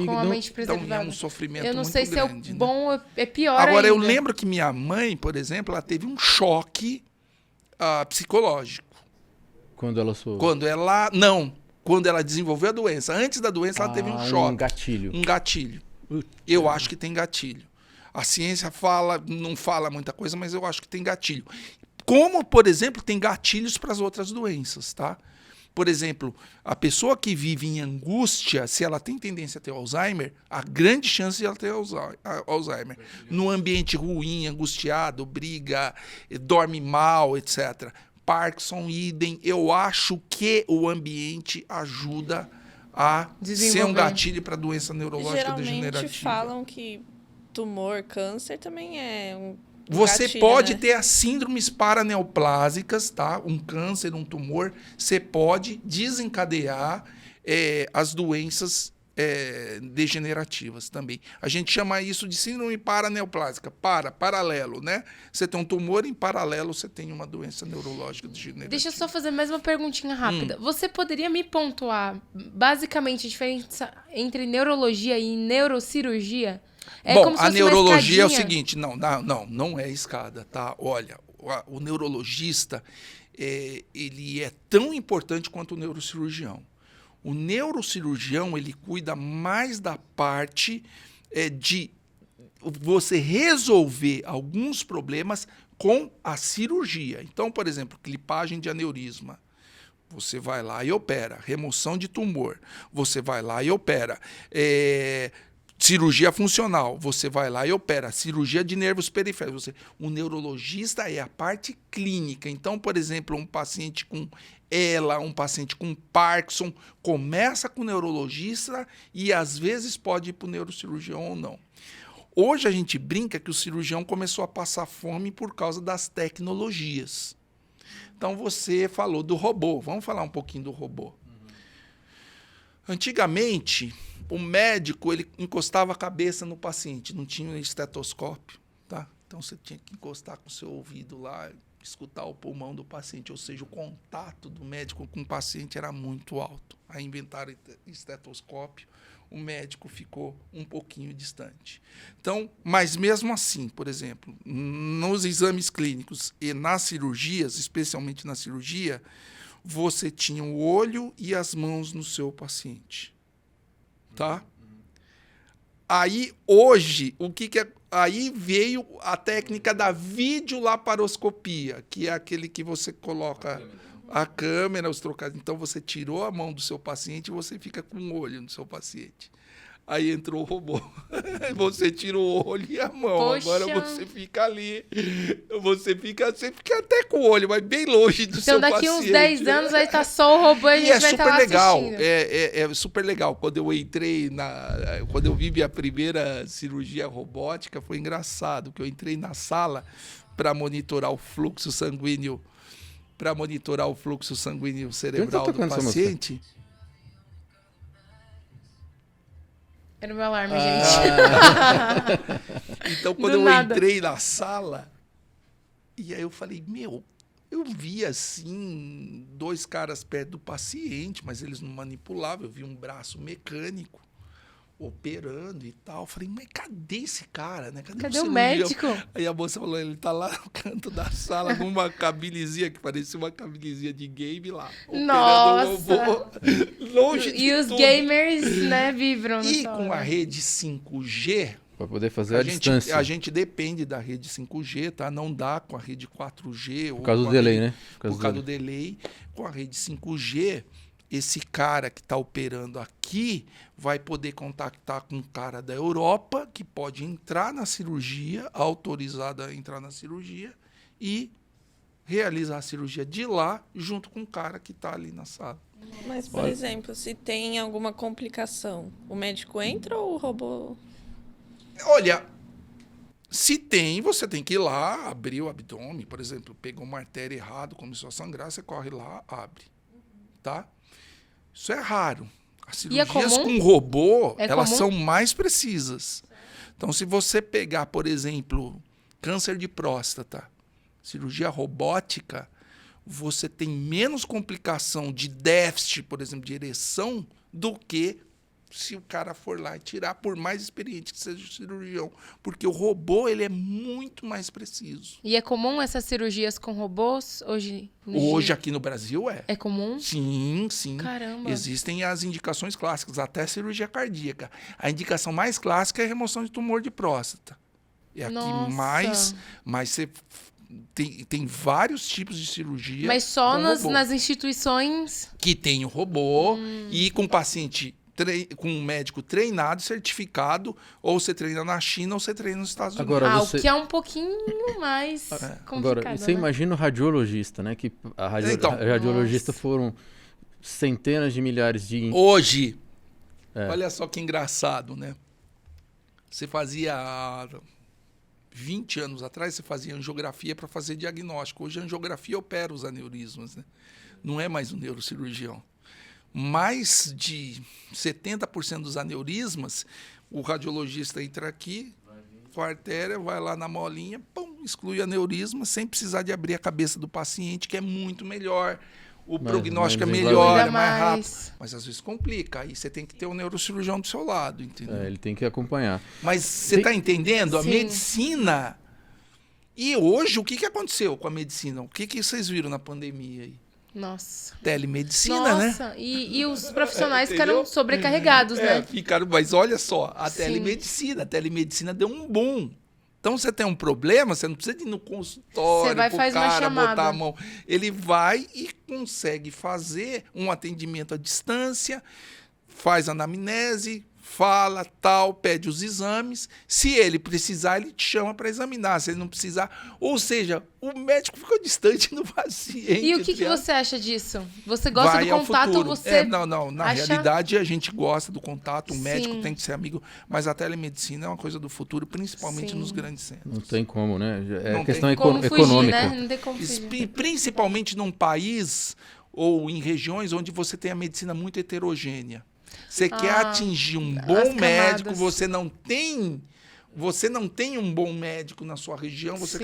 Com a mente Então preservada. é um sofrimento Eu não muito sei se grande, é né? bom ou é pior Agora, eu ainda. lembro que minha mãe, por exemplo, ela teve um choque psicológico. Quando ela soube. Quando ela desenvolveu a doença. Antes da doença, ela teve um choque. Um gatilho. Um gatilho. Eu acho que tem gatilho. A ciência não fala muita coisa, mas eu acho que tem gatilho. Como, por exemplo, tem gatilhos para as outras doenças, tá? Por exemplo, a pessoa que vive em angústia, se ela tem tendência a ter Alzheimer, há grande chance de ela ter Alzheimer. No ambiente ruim, angustiado, briga, dorme mal, etc. Parkinson, idem. Eu acho que o ambiente ajuda a ser um gatilho para doença neurológica degenerativa. Geralmente falam que tumor, câncer também é um Você gatilho, pode né? ter as síndromes paraneoplásicas, tá? Um câncer, um tumor. Você pode desencadear as doenças degenerativas também. A gente chama isso de síndrome paraneoplásica. Paralelo, né? Você tem um tumor, em paralelo você tem uma doença neurológica degenerativa. Deixa eu só fazer mais uma perguntinha rápida. Você poderia me pontuar, basicamente, a diferença entre neurologia e neurocirurgia? Bom, como se a fosse uma neurologia é o escadinha. seguinte, não é escada, tá? Olha, o neurologista, ele é tão importante quanto o neurocirurgião. O neurocirurgião, ele cuida mais da parte de você resolver alguns problemas com a cirurgia. Então, por exemplo, clipagem de aneurisma. Você vai lá e opera. Remoção de tumor. Você vai lá e opera. Cirurgia funcional, você vai lá e opera. Cirurgia de nervos periféricos. O neurologista é a parte clínica. Então, por exemplo, um paciente com um paciente com Parkinson, começa com o neurologista e às vezes pode ir para o neurocirurgião ou não. Hoje a gente brinca que o cirurgião começou a passar fome por causa das tecnologias. Então, você falou do robô. Vamos falar um pouquinho do robô. Antigamente, o médico ele encostava a cabeça no paciente, não tinha estetoscópio, tá? Então você tinha que encostar com o seu ouvido lá, escutar o pulmão do paciente, ou seja, o contato do médico com o paciente era muito alto. Aí inventaram estetoscópio, o médico ficou um pouquinho distante. Então, mas mesmo assim, por exemplo, nos exames clínicos e nas cirurgias, especialmente na cirurgia, você tinha o olho e as mãos no seu paciente. Tá? Aí, hoje, aí veio a técnica da videolaparoscopia, que é aquele que você coloca a câmera, os trocados. Então, você tirou a mão do seu paciente e você fica com o olho no seu paciente. Aí entrou o robô. Você tira o olho e a mão. Poxa. Agora você fica ali. Você fica até com o olho, mas bem longe do seu Então, paciente. daqui uns 10 anos vai estar só o robô e a E gente é vai estar super lá legal, assistindo. é super legal. Quando eu entrei quando eu vi a primeira cirurgia robótica, foi engraçado, que eu entrei na sala para monitorar o fluxo sanguíneo, cerebral do tocando essa música? paciente. Era o meu alarme, Ah. gente. Então, quando Do eu nada. entrei na sala, e aí eu falei, eu vi assim, 2 caras perto do paciente, mas eles não manipulavam. Eu vi um braço mecânico operando e tal. Eu falei, mas cadê esse cara, né? Cadê o cirurgião? médico? Aí a moça falou, ele tá lá no canto da sala, numa cabinezinha que parecia uma cabinezinha de game lá. Nossa! Operando o robô, longe de E os tudo. gamers, né, vibram E nessa com hora. a rede 5G, Para poder fazer a distância. a gente depende da rede 5G, tá? Não dá com a rede 4G. Por causa do delay, né? Por causa do delay. Com a rede 5G, esse cara que está operando aqui vai poder contactar com um cara da Europa que pode entrar na cirurgia, autorizado a entrar na cirurgia e realizar a cirurgia de lá junto com o cara que está ali na sala. Mas, por exemplo, se tem alguma complicação, o médico entra ou o robô... Olha, se tem, você tem que ir lá, abrir o abdômen, por exemplo, pegou uma artéria errada, começou a sangrar, você corre lá, abre, tá? Isso é raro. As E é cirurgias comum? com robô, É elas comum? são mais precisas. Então, se você pegar, por exemplo, câncer de próstata, cirurgia robótica, você tem menos complicação de déficit, por exemplo, de ereção, do que se o cara for lá e tirar, por mais experiente que seja o cirurgião. Porque o robô, ele é muito mais preciso. E é comum essas cirurgias com robôs hoje? Hoje, aqui no Brasil, é. É comum? Sim, sim. Caramba. Existem as indicações clássicas, até cirurgia cardíaca. A indicação mais clássica é a remoção de tumor de próstata. É a que Nossa. mais você tem vários tipos de cirurgia. Mas só com robô. nas instituições... Que tem o robô e com paciente, com um médico treinado, certificado, ou você treina na China ou você treina nos Estados Unidos. Agora, o que é um pouquinho mais complicado, Agora, você né? imagina o radiologista, né? Que Então. radiologista Nossa. foram centenas de milhares de... Hoje, olha só que engraçado, né? Você fazia 20 anos atrás, você fazia angiografia para fazer diagnóstico. Hoje a angiografia opera os aneurismas, né? Não é mais um neurocirurgião. Mais de 70% dos aneurismas, o radiologista entra aqui, com a artéria, vai lá na molinha, pum, exclui o aneurisma, sem precisar de abrir a cabeça do paciente, que é muito melhor. O prognóstico é menos melhor, invasivo. é mais rápido. Mais. Mas às vezes complica. Aí você tem que ter um neurocirurgião do seu lado, entendeu? ele tem que acompanhar. Mas você está entendendo? A Sim. medicina... E hoje, o que aconteceu com a medicina? O que vocês viram na pandemia aí? Nossa. Telemedicina, né? Nossa, e os profissionais Entendeu? ficaram sobrecarregados, né? Ficaram, mas olha só, a Sim. telemedicina deu um boom. Então, você tem um problema, você não precisa ir no consultório, Você vai, pro faz uma cara chamada. botar a mão. Ele vai e consegue fazer um atendimento à distância, faz anamnese, fala, tal, pede os exames. Se ele precisar, ele te chama para examinar. Se ele não precisar... Ou seja, o médico ficou distante do paciente. E o que entendeu? você acha disso? Você gosta Vai do ao contato? futuro. Você Não. Na acha- realidade, a gente gosta do contato. O médico Sim. tem que ser amigo. Mas a telemedicina é uma coisa do futuro, principalmente Sim. nos grandes centros. Não tem como, né? É Não questão tem como fugir, econômica. né? Não tem como fugir. Principalmente num país ou em regiões onde você tem a medicina muito heterogênea. Você quer atingir um bom as médico, camadas. você não tem Você não tem um bom médico na sua região, você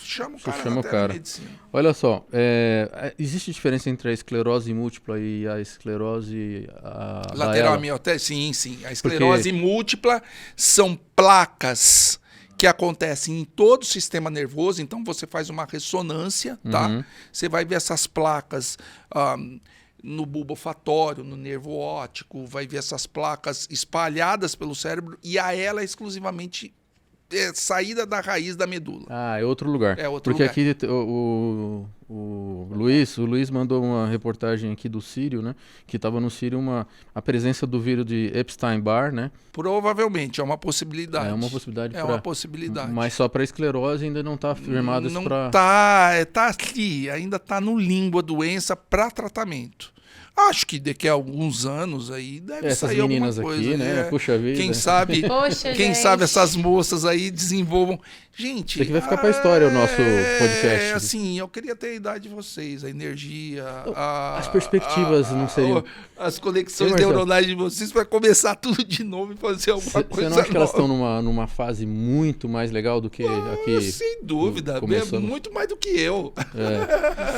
chama o cara chama o da cara. telemedicina. Olha só, existe diferença entre a esclerose múltipla e a esclerose Lateral amiotélio? Sim. A esclerose múltipla são placas que acontecem em todo o sistema nervoso. Então, você faz uma ressonância, tá? Você vai ver essas placas no bulbo olfatório, no nervo óptico, vai ver essas placas espalhadas pelo cérebro e a ela exclusivamente saída da raiz da medula. É outro lugar. É outro Porque lugar. aqui o Luiz mandou uma reportagem aqui do Sírio, né? Que estava no Sírio a presença do vírus de Epstein-Barr, né? Provavelmente, é uma possibilidade. É uma possibilidade. É uma possibilidade. Mas só para esclerose ainda não está afirmado isso para... Não tá aqui, ainda está no limbo a doença para tratamento. Acho que daqui a alguns anos aí deve Essas sair alguma meninas coisa. aqui, né? Puxa vida. Quem sabe, Poxa, quem gente. sabe essas moças aí desenvolvam. Gente, Isso aqui vai ficar pra história o nosso podcast. Assim, eu queria ter a idade de vocês, a energia, As perspectivas não seriam... as conexões Sim, Marcelo. neuronais de vocês para começar tudo de novo e fazer alguma Você coisa não acha que elas nova. estão numa fase muito mais legal do que aqui? Sem dúvida, começamos. muito mais do que eu.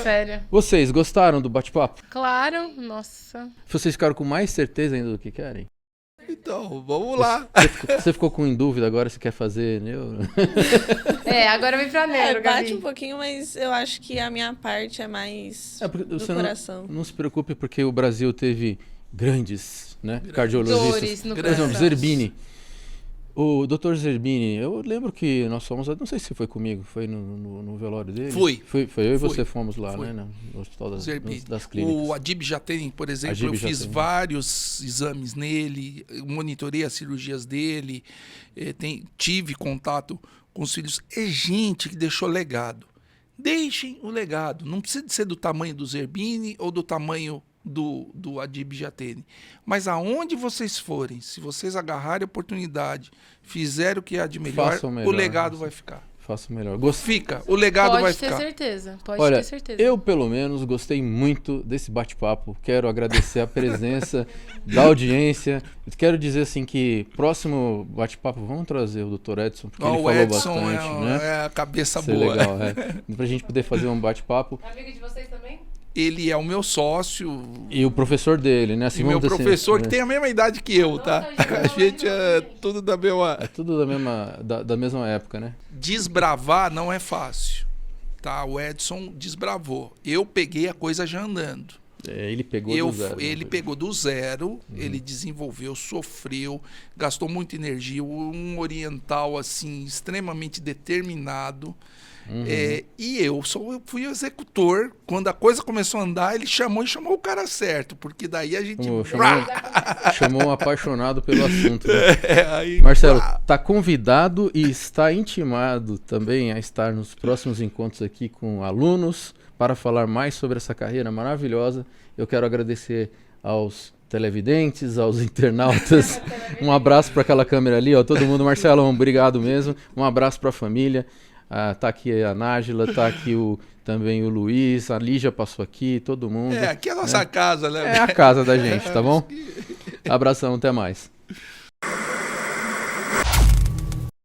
Sério. Vocês gostaram do bate-papo? Claro, nossa. Vocês ficaram com mais certeza ainda do que querem? Então, vamos lá. Você ficou com em dúvida agora se quer fazer neuro? Agora vem pra neuro, Bate Gabi. um pouquinho, mas eu acho que a minha parte é mais Porque do você coração. não se preocupe porque o Brasil teve grandes, né, cardiologistas. Dores no Por exemplo, coração. Zerbini. O Dr. Zerbini, eu lembro que nós fomos, não sei se foi comigo, foi no velório dele. Fui. Foi eu e Fui. você fomos lá, Fui. né, no hospital Zerbini. das clínicas. O Adib Jatene, por exemplo, Adib eu fiz Jatene. vários exames nele, monitorei as cirurgias dele, tive contato com os filhos. É gente que deixou legado. Deixem o legado. Não precisa de ser do tamanho do Zerbini ou do tamanho do Adib Jatene. Mas aonde vocês forem, se vocês agarrarem a oportunidade, fizerem o que há de melhor, Façam melhor, o legado assim. vai ficar. Faço melhor. Fica, o legado vai Pode ter ficar. certeza. Pode Olha, ter certeza. eu pelo menos gostei muito desse bate-papo. Quero agradecer a presença da audiência. Quero dizer assim que próximo bate-papo vamos trazer o Dr. Edson, porque ele O falou Edson bastante, né? é a cabeça Isso é boa. legal, pra gente poder fazer um bate-papo. Amigo de vocês também? Ele é o meu sócio E o professor dele, né? e meu professor, que né? tem a mesma idade que eu, tá? A gente é tudo da mesma... É tudo da mesma época, né? Desbravar não é fácil, tá? O Edson desbravou. Eu peguei a coisa já andando. Ele pegou do zero. Ele pegou do zero, ele desenvolveu, sofreu, gastou muita energia, um oriental assim extremamente determinado. E eu fui o executor. Quando a coisa começou a andar, ele chamou o cara certo, porque daí a gente... Chamou um apaixonado pelo assunto. Né? Aí, Marcelo, tá convidado e está intimado também a estar nos próximos encontros aqui com alunos para falar mais sobre essa carreira maravilhosa. Eu quero agradecer aos televidentes, aos internautas. Um abraço para aquela câmera ali, ó, todo mundo. Marcelo, obrigado mesmo. Um abraço para a família. Tá aqui a Nájila, tá aqui também o Luiz, a Lígia passou aqui, todo mundo. aqui é a nossa casa, né? É a casa da gente, tá bom? Abração, até mais.